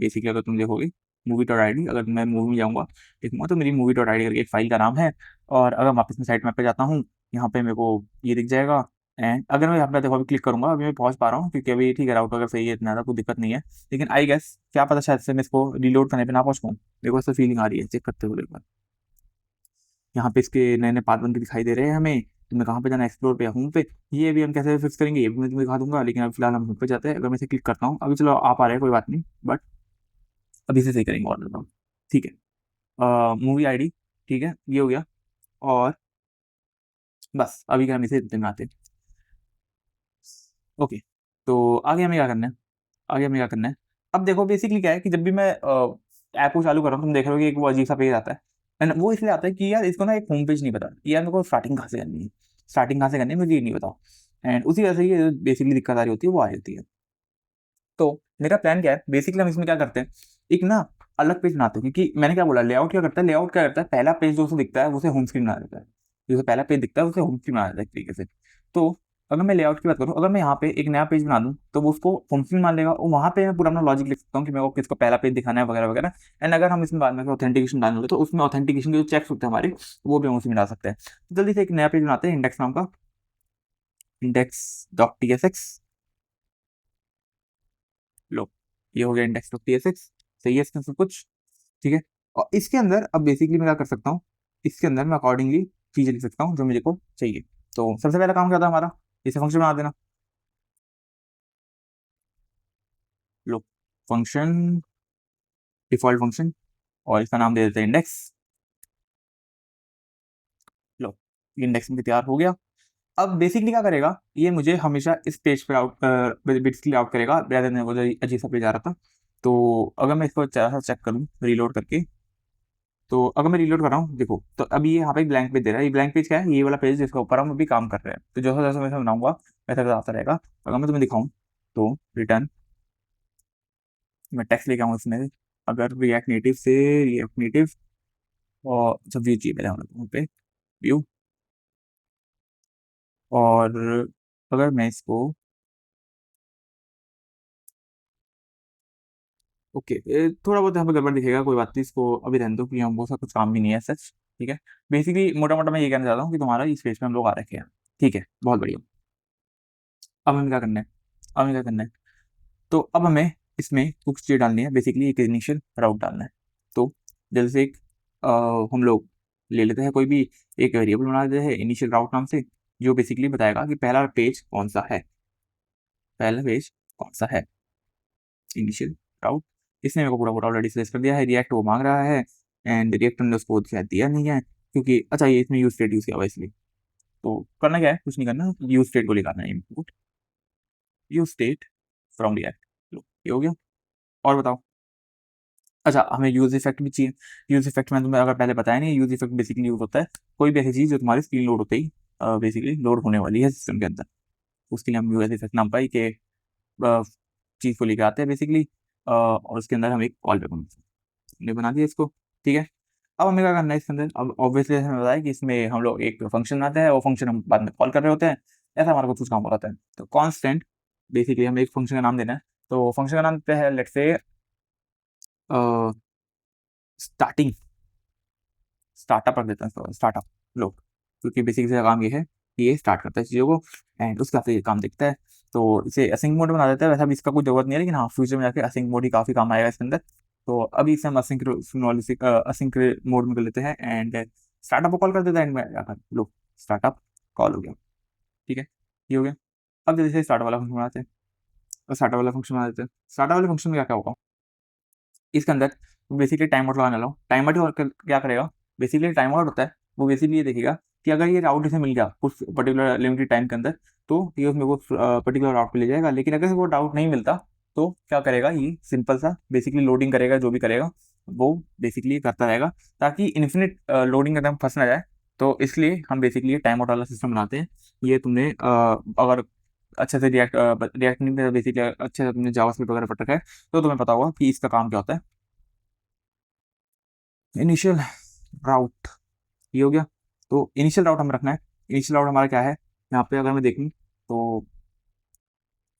बेसिकली अगर तुम देखोगे मूवी डॉट आई डी, अगर मैं मूवी में जाऊँगा देखूंगा तो मेरी मूवी डॉट आई डी करके एक फाइल का नाम है। और अगर वापस में साइट मैप पे जाता हूँ, यहाँ पे मेरे को ये दिख जाएगा। एंड अगर मैं यहाँ पे देखो अभी क्लिक करूंगा, अभी मैं पहुंच पा रहा हूँ क्योंकि अभी ठीक है, राउटर अगर सही है, इतना ज़्यादा कोई दिक्कत नहीं है। लेकिन आई गेस क्या पता शायद से मैं इसको रिलोड करने पे ना पहुंच पाऊँ। मेरे को ऐसा फीलिंग आ रही है, चेक करते हुए एक बार। यहाँ पे इसके नए नए पाथ बन के दिखाई दे रहे हैं हमें। तुम्हें कहाँ पे जाना है, एक्सप्लोर पे या होम पे। ये भी हम कैसे फिक्स करेंगे ये भी मैं तुम्हें दिखा दूंगा, लेकिन अभी फिलहाल हम होम पे जाते हैं। अगर मैं इसे क्लिक करता हूँ, अभी चलो आ पा रहे हैं कोई बात नहीं, बट अभी से सही करेंगे और बताऊँ। ठीक है, मूवी आईडी, ठीक है ये हो गया। और बस अभी हम इसे दिन में आते हैं। ओके, तो आगे हमें क्या करना है, आगे हमें क्या करना है। अब देखो बेसिकली क्या है कि जब भी मैं ऐप को चालू कर रहा हूँ, तुम देख रहे हो कि एक वो अजीब सा पेज आता है। एंड वो इसलिए आता है कि यार इसको ना एक होम पेज नहीं पता कि यार मेरे को स्टार्टिंग कहाँ से करनी है, स्टार्टिंग कहाँ से करनी है मुझे ये नहीं पता। एंड उसी वजह से ये बेसिकली दिक्कत आ रही होती है, वो आ जाती है। तो मेरा प्लान क्या है, बेसिकली हम इसमें क्या करते हैं, एक ना अलग पेज बनाते हैं। क्योंकि मैंने क्या बोला, लेआउट क्या करता है, लेआउट क्या करता है, पहला पेज जो उसे दिखता है उसे होम स्क्रीन बना देता है। जो पहला पेज दिखता है उसे होम स्क्रीन बना देता है एक तरीके से। तो अगर मैं लेआउट की बात करूँ, अगर मैं यहाँ पे एक नया पेज बना दूँ तो वो उसको होम स्क्रीन मान लेगा, और वहाँ पे मैं पूरा अपना लॉजिक लिख सकता हूँ कि मेरे को किसको पहला पेज दिखाना है वगैरह वगैरह। एंड अगर हम इसमें बाद में ऑथेंटिकेशन डालेंगे तो उसमें ऑथेंटिकेशन के जो चेक्स होते हैं हमारे, वो भी हम उसमें डाल सकते हैं। जल्दी से एक नया पेज बनाते हैं इंडेक्स नाम का, इंडेक्स डॉट TSX। लो, ये हो गया इंडेक्स डॉट TSX, सही है इसमें सब कुछ, ठीक है। और इसके अंदर अब बेसिकली मैं क्या कर सकता हूँ, इसके अंदर मैं अकॉर्डिंगली चीजें लिख सकता हूँ जो मुझे को चाहिए। तो सबसे पहला काम क्या था हमारा, इसे फंक्शन बना देना। लो, फंक्शन डिफॉल्ट फंक्शन, और इसका नाम दे देते हैं इंडेक्स। लो, इंडेक्स में तैयार हो गया। अब बेसिकली क्या करेगा, ये मुझे हमेशा इस पेज पे आउट बिट्स के लिए आउट करेगा, rather than वो जो अजीब सा पेज आ रहा था। तो अगर मैं इसको जरा सा चेक करूँ रीलोड करके, तो अगर मैं रीलोड कर रहा हूँ देखो, तो अभी ये यहाँ पे ब्लैंक पेज दे रहा है। ये ब्लैंक पेज क्या है, ये वाला पेज जिसके ऊपर हम अभी काम कर रहे हैं। तो जैसा जैसा मैं बनाऊंगा वैसा वैसा आता रहेगा। अगर मैं तुम्हें दिखाऊँ तो रिटर्न मैं टेक्स्ट लेके आऊँ इसमें, अगर रिएक्ट नेटिव से रिएक्ट नेटिव और सब व्यू चाहिए पहले हम लोग वहाँ पे व्यू, और अगर मैं इसको ओके, थोड़ा बहुत यहाँ पे गड़बड़ दिखेगा, कोई बात नहीं, इसको अभी रहने दो क्योंकि हम वो सब कुछ काम भी नहीं है सच। ठीक है, बेसिकली मोटा मोटा मैं ये कहना चाहता हूँ कि तुम्हारा इस पेज पे हम लोग आ रखे हैं। ठीक है, बहुत बढ़िया। अब हमें क्या करना है, अब हमें क्या करना है, तो अब हमें इसमें कुछ चीज़ डालनी है, बेसिकली एक इनिशियल राउट डालना है। तो जल्दी से एक हम लोग ले लेते हैं कोई भी एक वेरिएबल बना देते हैं इनिशियल राउट नाम से, जो बेसिकली बताएगा कि पहला पेज कौन सा है, पहला पेज कौन सा है, इनिशियल राउट। इसने मेरे को पूरा पूरा ऑलरेडी सिलेक्ट कर दिया है, रिएक्ट वो मांग रहा है, एंड रिएक्ट ने उसको शायद दिया नहीं है क्योंकि अच्छा ये इसमें यूज स्टेट यूज किया हुआ है इसलिए। तो करना क्या है, कुछ नहीं करना, यूज स्टेट को निकालना है, input useState from React. लो ये हो गया। और बताओ, अच्छा हमें यूज इफेक्ट भी चाहिए। यूज इफेक्ट में तुम्हें अगर पहले बताया नहीं, यूज इफेक्ट बेसिकली यूज होता है कोई भी ऐसी चीज़ जो तुम्हारी स्क्रीन लोड होते ही बेसिकली लोड होने वाली है सिस्टम के अंदर, उसके लिए हम यूज इफेक्ट नाम पाई के चीज़ को लेकर आते हैं बेसिकली, और उसके अंदर हम एक कॉल बैक हमने बना दिया इसको। ठीक है, अब हमें क्या करना है इसके अंदर, अब ऑब्वियसली हमें बताया कि इसमें हम लोग एक फंक्शन बनाते हैं, वो फंक्शन हम बाद में कॉल कर रहे होते हैं, ऐसा हमारा कुछ काम हो रहा है। तो कॉन्स्टेंट बेसिकली हमें एक फंक्शन का नाम देना है, तो फंक्शन का नाम देते हैं लेट्स से स्टार्टिंग, स्टार्टअप रख देते हैं, स्टार्टअप लोग, क्योंकि बेसिकली इसका काम ये है कि ये स्टार्ट करता है चीज़ों को एंड उसके बाद ये काम दिखता है। तो इसे असिंक मोड बना देता है, वैसा भी इसका कोई जरूरत नहीं है, लेकिन हाँ फ्यूचर में जाके असिंक मोड ही काफ़ी काम आएगा इसके अंदर। तो अभी इसे हम असिंक मोड में कर लेते हैं एंड स्टार्टअप को कॉल कर देता है एंड में जाकर लो स्टार्टअप कॉल हो गया। ठीक है, ये हो गया। अब जल्दी से स्टार्ट वाला फंक्शन बनाते हैं, स्टार्ट वाला फंक्शन बना देते हैं। स्टार्ट वाले फंक्शन में क्या क्या होगा, इसके अंदर बेसिकली टाइम आउट लगाने लो। टाइम आउट क्या करेगा, बेसिकली टाइम आउट होता है वो बेसिकली ये देखेगा कि अगर ये राउट इसे मिल गया कुछ पर्टिकुलर लिमिटेड टाइम के अंदर, तो ये उसमें को पर्टिकुलर राउट पे ले जाएगा, लेकिन अगर वो राउट नहीं मिलता तो क्या करेगा, ये सिंपल सा बेसिकली लोडिंग करेगा, जो भी करेगा वो बेसिकली करता रहेगा ताकि इन्फिनिट लोडिंग एकदम फंस ना जाए। तो इसलिए हम बेसिकली टाइम आउट वाला सिस्टम बनाते हैं। ये तुमने अगर अच्छे से रिएक्ट नहीं बेसिकली अच्छे से तुमने जावास्क्रिप्ट वगैरह पढ़ रखा है तो तुम्हें पता होगा कि इसका काम क्या होता है। इनिशियल राउट ये हो गया, तो इनिशियल राउट हमें रखना है। इनिशियल राउट हमारा क्या है, यहाँ पे अगर मैं देखूँ तो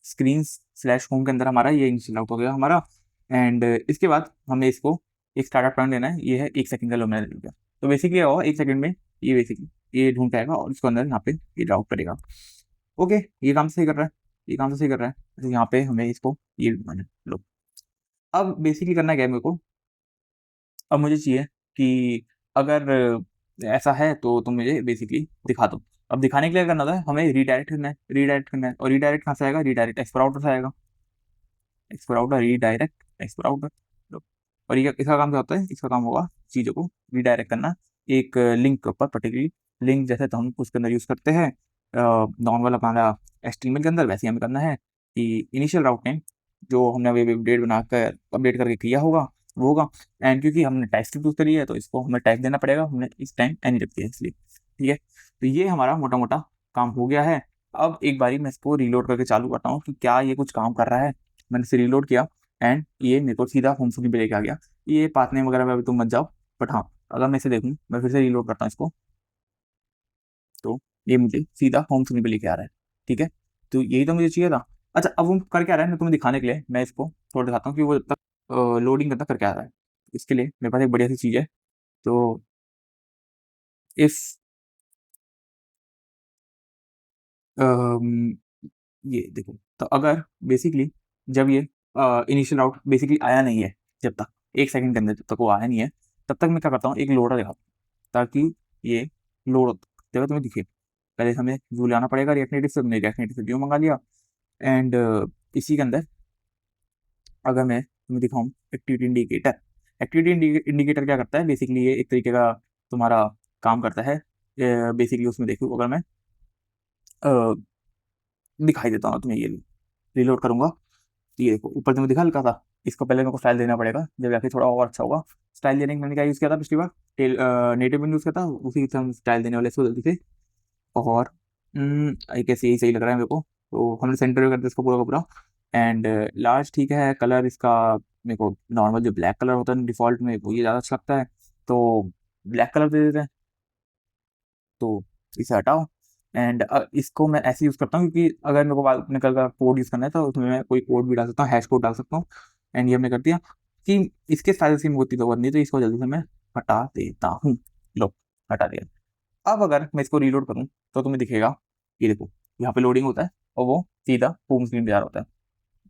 स्क्रीन स्लैश होम के अंदर हमारा ये इनिशियल राउट हो गया हमारा, एंड इसके बाद हमें इसको एक स्टार्टअप टाइम देना है, ये है 1 सेकंड का लो मैंने दिया। तो बेसिकली क्या होगा, 1 सेकंड में ये बेसिकली ये ढूंढ पाएगा और इसको अंदर यहाँ पे ये राउट करेगा। ओके, ये काम सही कर रहा है, ये काम तो सही कर रहा है। तो यहाँ पे हमें इसको ये ढूंढना है। लो अब बेसिकली करना क्या है मेरे को, अब मुझे चाहिए कि अगर ऐसा है तो तुम मुझे बेसिकली दिखा दो। अब दिखाने के लिए क्या करना होता है, हमें रीडायरेक्ट करना है, रीडायरेक्ट करना है, और रीडायरेक्ट कहाँ से आएगा, रीडायरेक्ट एक्सपोर्ट आउटर से आएगा, export outer redirect export outer. और ये इसका काम क्या होता है, इसका काम होगा चीज़ों को रीडायरेक्ट करना एक लिंक के ऊपर, पर्टिकुलरली लिंक जैसे तो हम उसके अंदर यूज़ करते हैं नॉर्मल हमारा HTML के अंदर, वैसे ही हमें करना है कि इनिशियल राउट नेम जो हमने अभी अपडेट बनाकर अपडेट करके किया होगा वो होगा, एंड क्योंकि हमने टाइप स्क्रिप्ट यूज़ करी है तो इसको हमें टाइप देना पड़ेगा, हमने इस टाइम एनी रख दिया है इसलिए। ठीक है, तो ये हमारा मोटा मोटा काम हो गया है। अब एक बारी मैं इसको रीलोड करके चालू करता हूँ कि क्या ये कुछ काम कर रहा है। मैंने इसे रीलोड किया एंड ये मेरे को सीधा होम स्क्रीन पे लेके आ गया। ये पाथ नेम वगैरह में अभी तुम मत जाओ, बट हाँ अगर मैं इसे देखूँ, मैं फिर से रीलोड करता हूँ इसको, तो ये मुझे सीधा होम स्क्रीन पे लेके आ रहा है। ठीक है, तो यही तो मुझे चाहिए था। अच्छा अब वो कर क्या रहा है, मैं तुम्हें दिखाने के लिए मैं इसको थोड़ा दिखाता हूँ कि वो जब तक लोडिंग करता कर क्या आ रहा है। इसके लिए मेरे पास एक बढ़िया सी चीज़ है, तो इफ ये देखो, तो अगर बेसिकली जब ये इनिशियल आउट बेसिकली आया नहीं है, जब तक 1 सेकंड के अंदर जब तक वो आया नहीं है, तब तक मैं क्या करता हूँ, एक लोडर दिखाता हूँ ताकि ये लोड देखो तुम्हें दिखे। पहले हमें व्यू लाना पड़ेगा रिएक्ट नेटिव से, हमने रिएक्ट नेटिव से व्यू मंगा लिया एंड इसी के अंदर अगर मैं तुम्हें दिखाऊँ एक्टिविटी इंडिकेटर, एक्टिविटी इंडिकेटर क्या करता है, बेसिकली ये एक तरीके का तुम्हारा काम करता है। बेसिकली उसमें देखो अगर मैं दिखाई देता हूँ तुम्हें, ये रीलोड करूंगा तो ये देखो ऊपर जो मैं दिखा हल्का था, इसको पहले मेरे को स्टाइल देना पड़ेगा, जब जाके थोड़ा और अच्छा होगा। स्टाइल देने के मैंने क्या यूज़ किया था पिछली बार, नेटिव यूज़ किया था, उसी से हम स्टाइल देने वाले इसको जल्दी से। और आई कैसे यही सही लग रहा है मेरे को, तो हमने सेंटर में कर दिया इसको पूरा का पूरा एंड लार्ज। ठीक है, कलर इसका मेरे को नॉर्मल जो ब्लैक कलर होता है डिफॉल्ट में वो ये ज़्यादा अच्छा लगता है, तो ब्लैक कलर दे देते हैं। तो इसे हटाओ एंड इसको मैं ऐसे यूज़ करता हूँ क्योंकि अगर मेरे को बाद में कल का कोड यूज़ करना है तो उसमें मैं कोई कोड भी डाल सकता हूँ, हैश कोड डाल सकता हूँ। एंड ये हमने कर दिया कि इसके साइज की मुझे जरूरत नहीं, तो इसको जल्दी से मैं हटा देता हूँ। लो, हटा दिया। अब अगर मैं इसको रीलोड करूँ तो तुम्हें दिखेगा, ये देखो यहाँ पे लोडिंग होता है और वो सीधा होम स्क्रीन पे जा रहा होता है।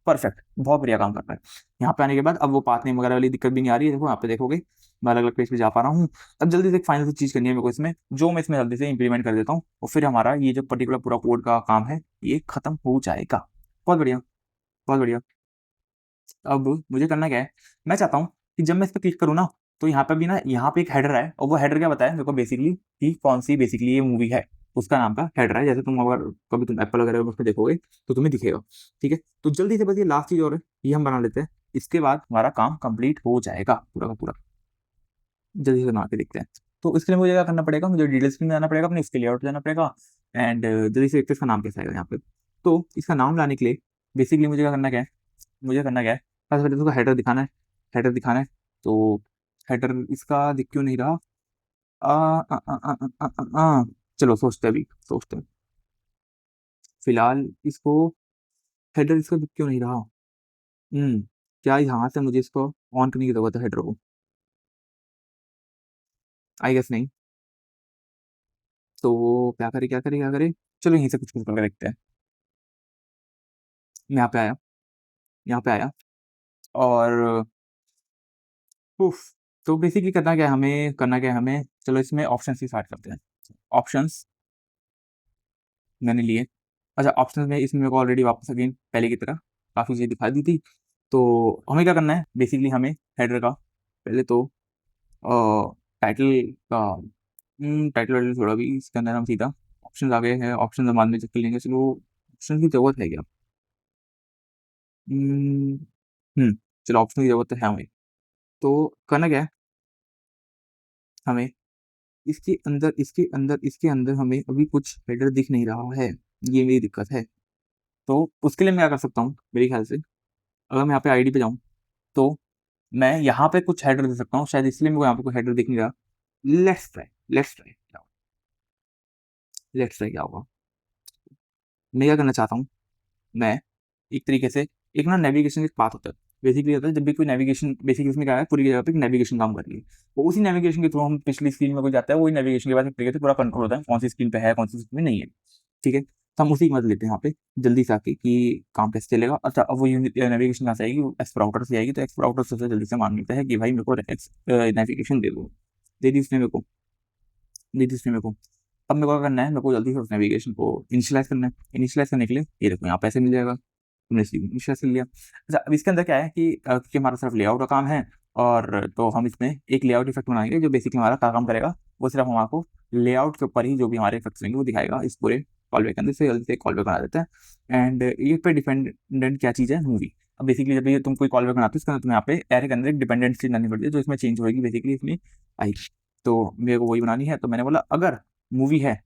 परफेक्ट, बहुत बढ़िया काम कर रहा है। यहाँ पे आने के बाद अब वो पाथ नेम वगैरह वाली दिक्कत भी नहीं आ रही है। देखो यहाँ पे देखोगे मैं अलग अलग पेज पे जा पा रहा हूँ। अब जल्दी से एक फाइनल सी चीज करनी है मेरे को इसमें, जो मैं इसमें जल्दी से इंप्लीमेंट कर देता हूँ और फिर हमारा ये जो पर्टिकुलर पूरा कोड का काम है ये खत्म हो जाएगा। बहुत बढ़िया, बहुत बढ़िया। अब मुझे करना क्या है, मैं चाहता हूँ कि जब मैं इस पर क्लिक करूँ ना तो यहाँ पे भी ना, यहाँ पे एक हेडर है और वो हेडर क्या बताया मेरे को बेसिकली कि कौन सी बेसिकली ये मूवी है, उसका नाम का हेडर है। जैसे तुम अगर कभी तुम एप्पल वगैरह में देखोगे तो तुम्हें दिखेगा। ठीक है, तो जल्दी से बस ये लास्ट चीज और है, ये हम बना लेते हैं। इसके बाद हमारा काम कंप्लीट हो जाएगा पूरा का पूरा। जल्दी से बना के देखते हैं। तो इसके लिए मुझे क्या करना पड़ेगा, मुझे डिटेल्स में जाना पड़ेगा, अपने इसके लेआउट जाना पड़ेगा एंड जल्दी से देखते हैं इसका नाम कैसा आएगा यहाँ पे। तो इसका नाम लाने के लिए बेसिकली मुझे क्या करना क्या है, मुझे करना क्या है, सबसे पहले उसका हेडर दिखाना है। हेडर दिखाना है तो हेडर इसका दिख क्यों नहीं रहा? आ, आ, आ, आ, आ, आ, आ, चलो सोचते हैं, अभी सोचते हैं। फिलहाल इसको हेडर इसका दिख क्यों नहीं रहा? क्या यहाँ से मुझे इसको ऑन करने की जरूरत है हेडर को? आई गेस नहीं। तो क्या करे क्या करे क्या करे, चलो यहीं से कुछ कुछ करके देखते हैं। मैं यहाँ पे आया, यहाँ पे आया और उफ, तो बेसिकली करना क्या है हमें, करना क्या है हमें, चलो इसमें ऑप्शन से स्टार्ट करते हैं। ऑप्शंस मैंने लिए। अच्छा, ऑप्शंस में इसमें मेरे को ऑलरेडी वापस अगेन पहले की तरह काफ़ी चीज़ें दिखा दी थी। तो हमें क्या करना है बेसिकली, हमें हेडर का पहले तो टाइटल का, टाइटल वाइटल थोड़ा भी इसके अंदर हम सीधा ऑप्शन आ गए हैं, ऑप्शन हम बाद में चेक कर लेंगे। चलो ऑप्शन की जरूरत है क्या? हम्म चलो ऑप्शन की जरूरत है हमें। तो करना क्या है हमें, इसके अंदर हमें अभी कुछ हेडर दिख नहीं रहा है, ये मेरी दिक्कत है। तो उसके लिए मैं क्या कर सकता हूँ मेरे ख्याल से, अगर मैं यहाँ पे आईडी पे जाऊँ तो मैं यहाँ पे कुछ हेडर दे सकता हूँ, शायद इसलिए मेरे को यहाँ पे कोई हेडर दिख नहीं रहा। लेट्स ट्राई, लेट्स ट्राई क्या होगा। मैं क्या करना चाहता हूँ, मैं एक तरीके से, एक ना नेविगेशन एक पाथ होता है बेसिकली, होता है जब भी कोई नेविगेशन, बेसिकली उसमें क्या है पूरी जगह पे नेविगेशन काम कर रही है, वो उसी नेविगेशन के थ्रू हम पिछली स्क्रीन में कोई जाता है, वही नेविगेशन के बाद एक तरीके से पूरा कंट्रोल होता है कौन सी स्क्रीन पे है कौन सी स्क्रीन में नहीं है। ठीक है, तो हम उसी की मदद लेते हैं यहाँ पे जल्दी से आके कि काम कैसे चलेगा। अच्छा, अब वो नेविगेशन कहाँ से आएगी, वो एक्सप्राउटर से आएगी, तो एक्सप्राउटर सबसे जल्दी से मान लेता है कि भाई मेरे को नेविगेशन दे दो। दे दी उसने मेरे को, दे दी उसने मेरे को। अब मेरे को क्या करना है, मेरे को जल्दी से उस नेविगेशन को इनिशियलाइज करना है। इनिशियलाइज करने के लिए ये देखो यहाँ पैसे मिल जाएगा, तुमने इनिशियलाइज कर लिया। अच्छा, अब इसके अंदर क्या है कि क्योंकि हमारा सिर्फ लेआउट का काम है, और तो हम इसमें एक लेआउट इफेक्ट बनाएंगे जो बेसिकली हमारा क्या काम करेगा, वो सिर्फ हमारे लेआउट के ऊपर ही जो भी हमारे इफेक्ट्स होंगे वो दिखाएगा इस पूरे कॉल बैक के अंदर। से जल्दी से कॉल बैक बना देते हैं एंड ये पे डिपेंडेंट क्या चीज़ है, मूवी। अब बेसिकली जब ये तुम कोई कॉल बैक बनाते हो इसके अंदर तुम्हें यहाँ पे एरे के अंदर एक डिपेंडेंट चीज लानी पड़ती है जो इसमें चेंज होगी बेसिकली इसमें आएगी। तो मेरे को वही बनानी है, तो मैंने बोला अगर मूवी है,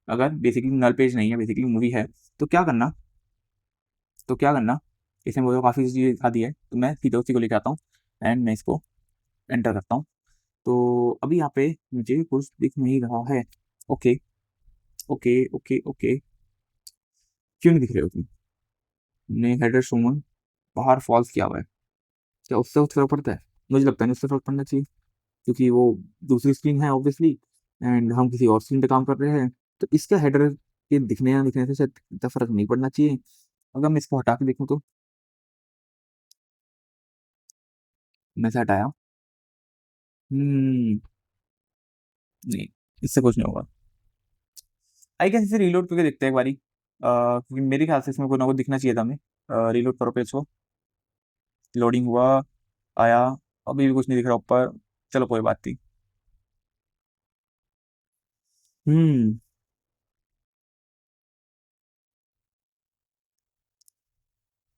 अगर बेसिकली नल पेज नहीं है बेसिकली मूवी है, तो क्या करना, तो क्या करना, इसमें मुझे काफ़ी चीज़ें दिखा दी है, तो मैं सीधे उसी को लेके आता हूँ एंड मैं इसको एंटर करता हूँ। तो अभी यहाँ पे मुझे कुछ दिख नहीं रहा है। ओके ओके ओके ओके, क्यों नहीं दिख रहे हो तुम? ने हेडर सुमन बाहर फॉल्स किया हुआ है, क्या उससे कुछ फर्क पड़ता है? मुझे लगता है नहीं उससे फर्क पड़ना चाहिए, क्योंकि वो दूसरी स्क्रीन है ऑब्वियसली एंड हम किसी और स्क्रीन पे काम कर रहे हैं। तो इसका हेडर के दिखने या दिखने से शायद इतना फर्क नहीं पड़ना चाहिए। अगर मैं इसको हटा के देखूँ तो, मैं से हटाया, नहीं, इससे कुछ नहीं होगा। आई गेस इसे रीलोड करके देखते हैं एक बारी, क्योंकि मेरे ख्याल से इसमें कोई ना कोई दिखना चाहिए था हमें। रीलोड करो पेज को, लोडिंग हुआ, आया, अभी भी कुछ नहीं दिख रहा ऊपर। चलो कोई बात नहीं। हम्म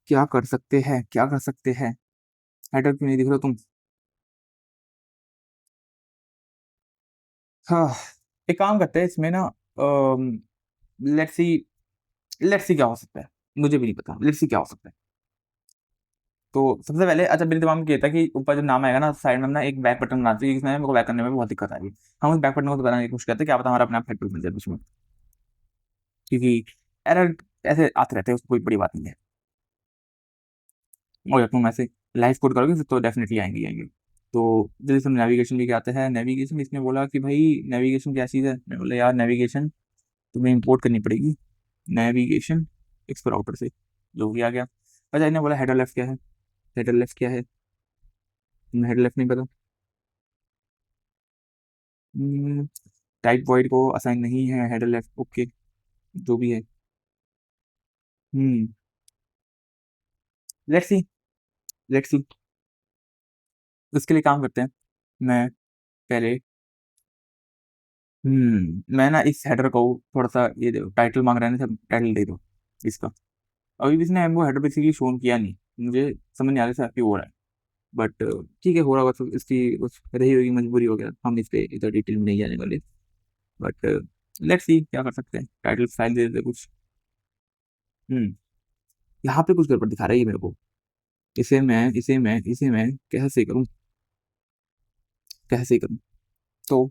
क्या कर सकते हैं, क्या कर सकते हैं? हेडर क्यों नहीं दिख रहा तुम? हाँ, एक काम करते हैं इसमें ना, लेट्स सी, लेट्स सी क्या हो सकता है, मुझे भी नहीं पता, लेट्स सी क्या हो सकता है। तो सबसे पहले अच्छा मेरे दिमाग में ये था कि ऊपर जो नाम आएगा ना साइड में ना एक बैक बटन बना चाहिए, इसमें मेरे को बैक करने में बहुत दिक्कत आ रही है। हम उस बैक बटन को तो बनाने की कोशिश करते हैं, क्या पता हमारा अपने आप हेल्प मिल जाए उसमें, क्योंकि एरर ऐसे आते रहते हैं, उसको कोई बड़ी बात नहीं है। और तुम ऐसे लाइव कोड करोगे फिर तो डेफिनेटली आएंगे ही आएंगे। तो जैसे हम नेविगेशन लेके आते हैं, नेविगेशन इसने बोला कि भाई नेविगेशन क्या चीज़ है, मैं बोला यार नेविगेशन तुम्हें इंपोर्ट करनी पड़ेगी, नेविगेशन एक्सप्लोर आउटर से, जो भी आ गया। अच्छा इन्हें बोला हेडर लेफ्ट क्या है, हेडर लेफ्ट क्या है, तुम्हें हेडर लेफ्ट नहीं पता। टाइप वॉइड को असाइन नहीं है हेडर लेफ्ट, ओके जो भी है। Hmm let's see, let's see, उसके लिए काम करते हैं। मैं पहले मैं ना इस हेडर को थोड़ा सा ये दो, टाइटल मांग रहे हैं ना, सब टाइटल दे दो इसका। अभी भी इसने हमको हेडर बेसिकली शो किया नहीं, मुझे समझ नहीं आ रहा था क्यों हो रहा है, बट ठीक है हो रहा होगा तो इसकी कुछ रही होगी मजबूरी वगैरह, हम इस पे इधर डिटेल में नहीं जाने वाले। बट लेट्स सी क्या कर सकते हैं, टाइटल फाइल दे देते कुछ। हम्म यहाँ पे कुछ गड़बड़ दिखा रही है मेरे को, इसे मैं कैसे करूँ, कैसे करूँ। तो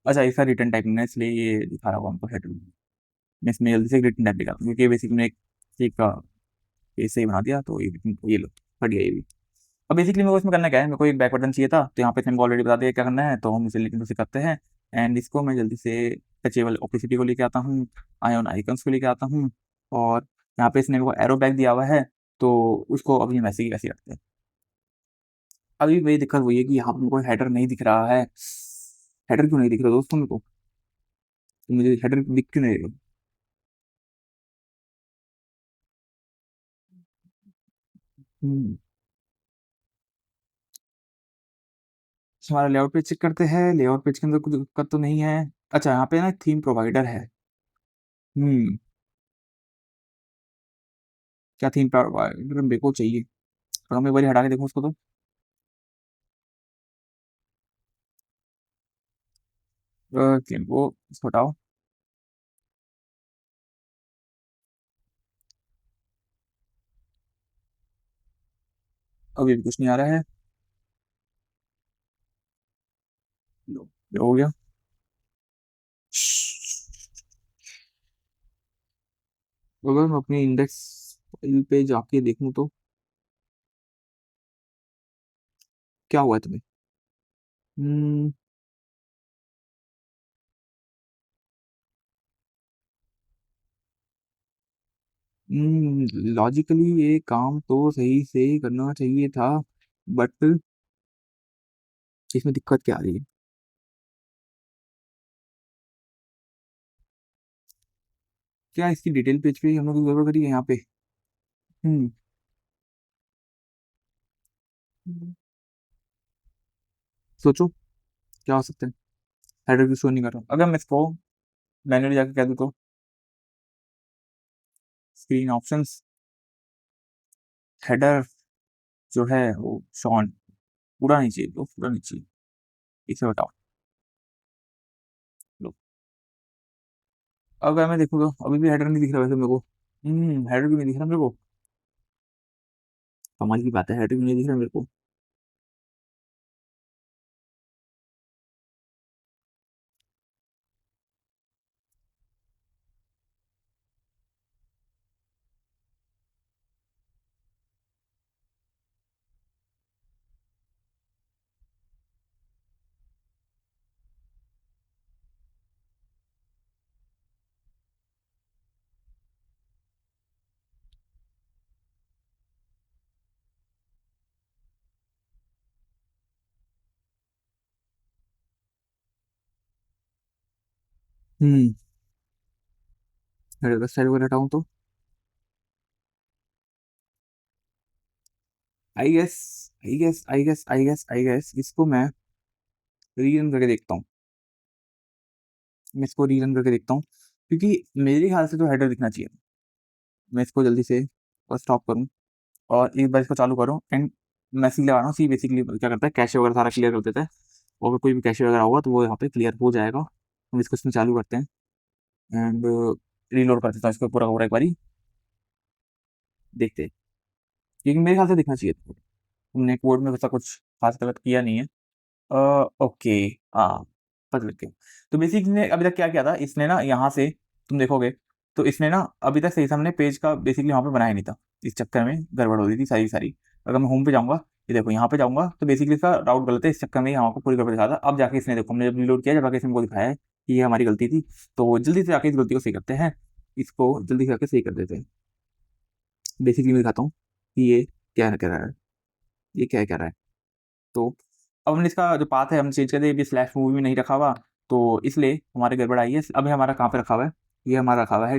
अच्छा इसका रिटर्न टाइप नहीं है इसलिए ये दिखा रहा होगा हमको हेडर। मैं इसमें जल्दी से रिटर्न टाइप दिखाता हूँ, क्योंकि बेसिकली मैंने एक का पेज सही बना दिया, तो ये लो फट गया ये भी। अब बेसिकली मेरे को इसमें करना क्या है, मेरे को एक बैक बटन चाहिए था, तो यहाँ पे हमको ऑलरेडी बता दिया क्या करना है, तो हम इसे लेकिन उसे करते हैं। एंड इसको मैं जल्दी से टचेबल ओपेसिटी को लेके आता हूँ, आयोन आइकन्स को लेके आता हूँ, और यहाँ पे इसने मेरे को एरो बैक दिया हुआ है, तो उसको अभी हम वैसे ही वैसे ही रखते हैं। अभी मेरी दिक्कत वही है कि यहाँ पे मेरे को हेडर नहीं दिख रहा है। हेडर क्यों नहीं दिख रहा दोस्तों मेरे को, तो मुझे हेडर दिख क्यों नहीं रहा। हम्म, हमारा लेआउट पेज चेक करते हैं, लेआउट पेज के अंदर कुछ दिक्कत तो नहीं है। अच्छा यहाँ पे ना थीम प्रोवाइडर है। हम्म क्या थीम प्रोवाइडर मेरे को चाहिए, अगर मैं एक बार हटा के देखूँ उसको तो। वो इसको हटाओ। अभी भी कुछ नहीं आ रहा है। लो ये हो गया। अगर मैं अपनी इंडेक्स फाइल पे जाके देखूँ तो क्या हुआ है तुम्हें। हम्म लॉजिकली ये काम तो सही से करना चाहिए था, बट इसमें दिक्कत क्या आ रही है। क्या इसकी डिटेल पेज पे हम लोग गड़बड़ करी है यहाँ पे। हम्म सोचो क्या हो सकता है, हेडर भी शो नहीं कर रहा, अगर मैं इसको मैन्युअली जाके कह दूँ तो स्क्रीन ऑप्शंस हेडर जो है वो शॉन पूरा नहीं चाहिए, तो पूरा नहीं चाहिए, इसे बताओ। लो अगर मैं देखूँ तो अभी भी हेडर नहीं दिख रहा वैसे मेरे को। हेडर भी नहीं दिख रहा मेरे को, कमाल की बात है हेडर भी नहीं दिख रहा मेरे को। हम्म हेडर का स्टाइल वगैरह हटाऊँ तो आई गेस इसको मैं रीरन करके देखता हूँ, मैं इसको रीरन करके देखता हूँ, क्योंकि मेरे ख्याल से तो हेडर दिखना चाहिए। मैं इसको जल्दी से और स्टॉप करूँ और एक बार इसको चालू करूँ, एंड मैसेज लगा रहा हूँ, सी बेसिकली क्या करता है कैशे वगैरह सारा क्लियर कर देता है, और अगर कोई भी कैशे वगैरह होगा तो वो यहाँ पे क्लियर हो जाएगा। हम इसको इसमें चालू करते हैं एंड रीलोड कर देता हूँ इसको पूरा पूरा एक बारी, देखते हैं, क्योंकि मेरे ख्याल से दिखना चाहिए। तुमने कोड में वैसा कुछ खास गलत किया नहीं है। ओके, हाँ, पता लग गया। तो बेसिकली ने अभी तक क्या किया था, इसने ना यहाँ से तुम देखोगे तो इसने ना अभी तक सही से हमने पेज का बेसिकली वहाँ पे बनाया नहीं था, इस चक्कर में गड़बड़ हो रही थी सारी सारी। अगर मैं होम पे जाऊँगा, ये देखो यहाँ पे जाऊँगा तो बेसिकली इसका राउट गलत है, इस चक्कर में यहाँ को पूरी गड़बड़ दिखा था। अब जाके इसने देखो हमने जब रिलोड किया, जब जाके इसने को दिखाया है कि ये हमारी गलती थी, तो जल्दी से जाके इस गलती को सही करते हैं, इसको जल्दी से जाके सही कर देते हैं। बेसिकली मैं दिखाता हूँ कि ये क्या कह रहा है, ये क्या कह रहा है। तो अब हमने इसका जो पाथ है हम चेंज कर दिया, ये स्लैश मूवी में नहीं रखा हुआ, तो इसलिए हमारे गड़बड़ आई है। अभी हमारा कहाँ पे रखा हुआ है, ये हमारा रखा हुआ है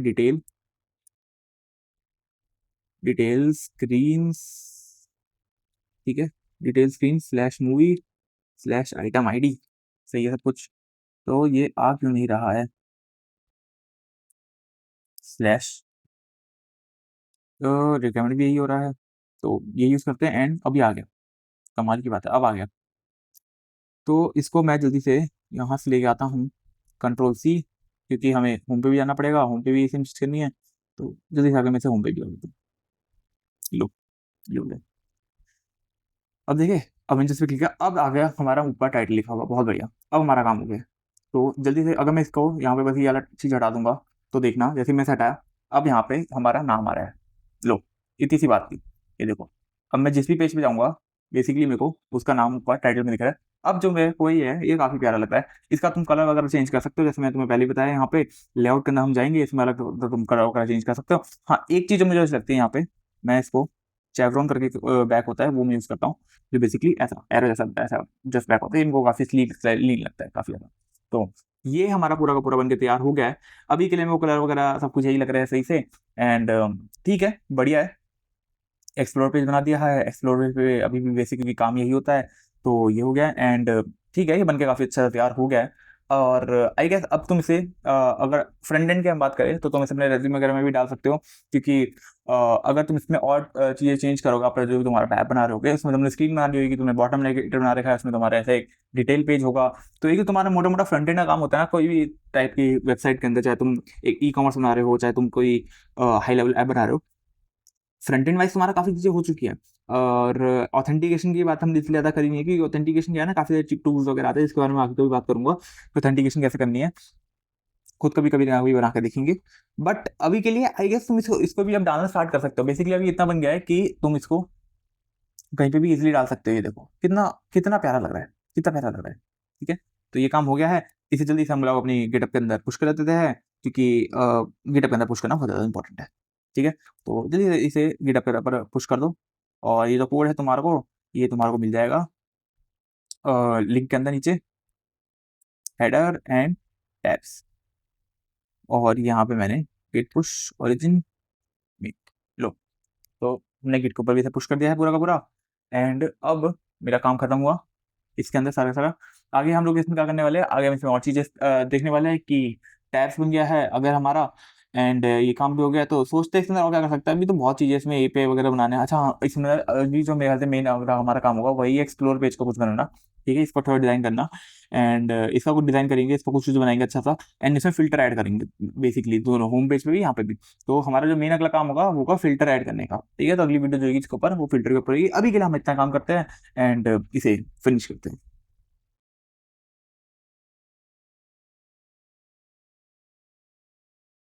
डिटेल स्क्रीन्स, ठीक है, detail screen slash movie slash item ID, सही है सब कुछ। तो ये आ क्यों नहीं रहा है, स्लैश, तो रिकमेंड भी यही हो रहा है, तो ये यूज़ करते हैं। एंड अभी आ गया, कमाल की बात है, अब आ गया। तो इसको मैं जल्दी से यहाँ से लेके आता हूँ, कंट्रोल सी, क्योंकि हमें होम पे भी जाना पड़ेगा, होम पे भी इसे इंस्टॉल करनी है, तो जल्दी से आगे मैं से होम पे भी लगा, लो ये हो गया। अब देखिए, अब मैंने जिस पे क्लिक किया, अब आ गया हमारा ऊपर टाइटल लिखा हुआ, बहुत बढ़िया, अब हमारा काम हो गया। तो जल्दी से अगर मैं इसको यहाँ पे बस ये वाला चीज़ हटा दूंगा, तो देखना जैसे मैं इसे हटाया, अब यहाँ पे हमारा नाम आ रहा है। लो, इतनी सी बात थी, ये देखो। अब मैं जिस भी पेज पे जाऊंगा, बेसिकली मेरे को उसका नाम ऊपर टाइटल में दिख रहा है। अब जो मेरे को ये है, ये काफ़ी प्यारा लगता है। इसका तुम कलर वगैरह चेंज कर सकते हो, जैसे मैं तुम्हें पहले ही बताया, यहाँ पे लेआउट के अंदर हम जाएंगे, इसमें अलग तुम कलर वगैरह चेंज कर सकते हो। हाँ, एक चीज़ जो मुझे अच्छी लगती है यहाँ पे, मैं इसको चेवरॉन करके बैक होता है, वो मैं यूज़ करता हूँ, जो बेसिकली ऐसा एरो जैसा ऐसा जस्ट बैक होता है, इनको काफ़ी स्लीक लगता है काफ़ी ज़्यादा। तो ये हमारा पूरा का पूरा बनके तैयार हो गया है। अभी के लिए मेरे को कलर वगैरह सब कुछ यही लग रहा है सही से। एंड ठीक है, बढ़िया है। एक्सप्लोर पेज बना दिया है, एक्सप्लोर पेज पे अभी भी बेसिकली काम यही होता है, तो ये हो गया। एंड ठीक है, ये बनके काफ़ी अच्छा तैयार हो गया है। और आई गेस अब तुम इसे अगर फ्रंट एंड की हम बात करें, तो तुम इसे अपने रेज्यूमे वगैरह में भी डाल सकते हो, क्योंकि अगर तुम इसमें और चीज़ें चेंज करोगे, अपना जो तुम्हारा ऐप बना रहे होगे, उसमें तुमने स्क्रीन बना ली होगी, तुमने बॉटम नेगेटिव बना रखा है, उसमें तुम्हारा ऐसा एक डिटेल पेज होगा। तो ये जो तुम्हारा मोटा मोटा फ्रंट एंड का काम होता है ना, कोई भी टाइप की वेबसाइट के अंदर, चाहे तुम एक ई कॉमर्स बना रहे हो, चाहे तुम कोई हाई लेवल ऐप बना रहे हो, फ्रंट एंड वाइज तुम्हारा काफ़ी चीज़ें हो चुकी है। और ऑथेंटिकेशन की बात हम इसलिए ज़्यादा करी नहीं है, क्योंकि ऑथेंटिकेशन क्या है ना, काफ़ी सारे चिप टूल्स वगैरह आते हैं, इसके बारे में आगे तो भी बात करूंगा, ऑथेंटिकेशन कैसे करनी है, खुद कभी कभी ना कभी बना के देखेंगे। बट अभी के लिए आई गेस तुम इसको भी अब डालना स्टार्ट कर सकते हो। बेसिकली अभी इतना बन गया है कि तुम इसको कहीं पे भी इजीली डाल सकते हो। ये देखो कितना कितना प्यारा लग रहा है, कितना प्यारा लग रहा है, ठीक है। तो ये काम हो गया है, इसे जल्दी से हम लोग अपनी गिटअप के अंदर पुश कर देते हैं, क्योंकि गिटअप के अंदर पुश करना बहुत ज़्यादा इंपॉर्टेंट है, ठीक है। तो जल्दी से इसे गिटअप के ऊपर पुश कर दो, और ये जो कोड है तुम्हारे को, ये तुम्हारे को मिल जाएगा लिंक के अंदर नीचे, हेडर एंड टैब्स, और यहाँ पे मैंने गिट पुश ओरिजिन मेक, लो। तो हमने गिट के ऊपर भी इसे पुश कर दिया है पूरा का पूरा। एंड अब मेरा काम खत्म हुआ इसके अंदर सारा सारा। आगे हम लोग इसमें क्या करने वाले हैं, आगे हम इसमें और चीज़ें देखने वाले हैं कि टैब्स बन गया है अगर हमारा, एंड ये काम भी हो गया, तो सोचते हैं इसके अंदर और क्या कर सकता है। अभी तो बहुत चीज़ें इसमें एपीआई वगैरह बनाने हैं। अच्छा हाँ, इसमें अभी जो मेरे ख्याल से मेन हमारा काम होगा वही एक्सप्लोर पेज को कुछ बनाना, ठीक है, इसको थोड़ा डिज़ाइन करना। एंड इसका कुछ डिज़ाइन करेंगे, इसको कुछ चीज़ बनाएंगे अच्छा सा, एंड इसमें फिल्टर ऐड करेंगे, बेसिकली दोनों होम पेज पे भी यहाँ पे भी। तो हमारा जो मेन अगला काम होगा वो होगा फिल्टर ऐड करने का, ठीक है। तो अगली वीडियो जो होगी इसके ऊपर वो फिल्टर के ऊपर होगी। अभी के लिए हम इतना काम करते हैं एंड इसे फिनिश करते हैं।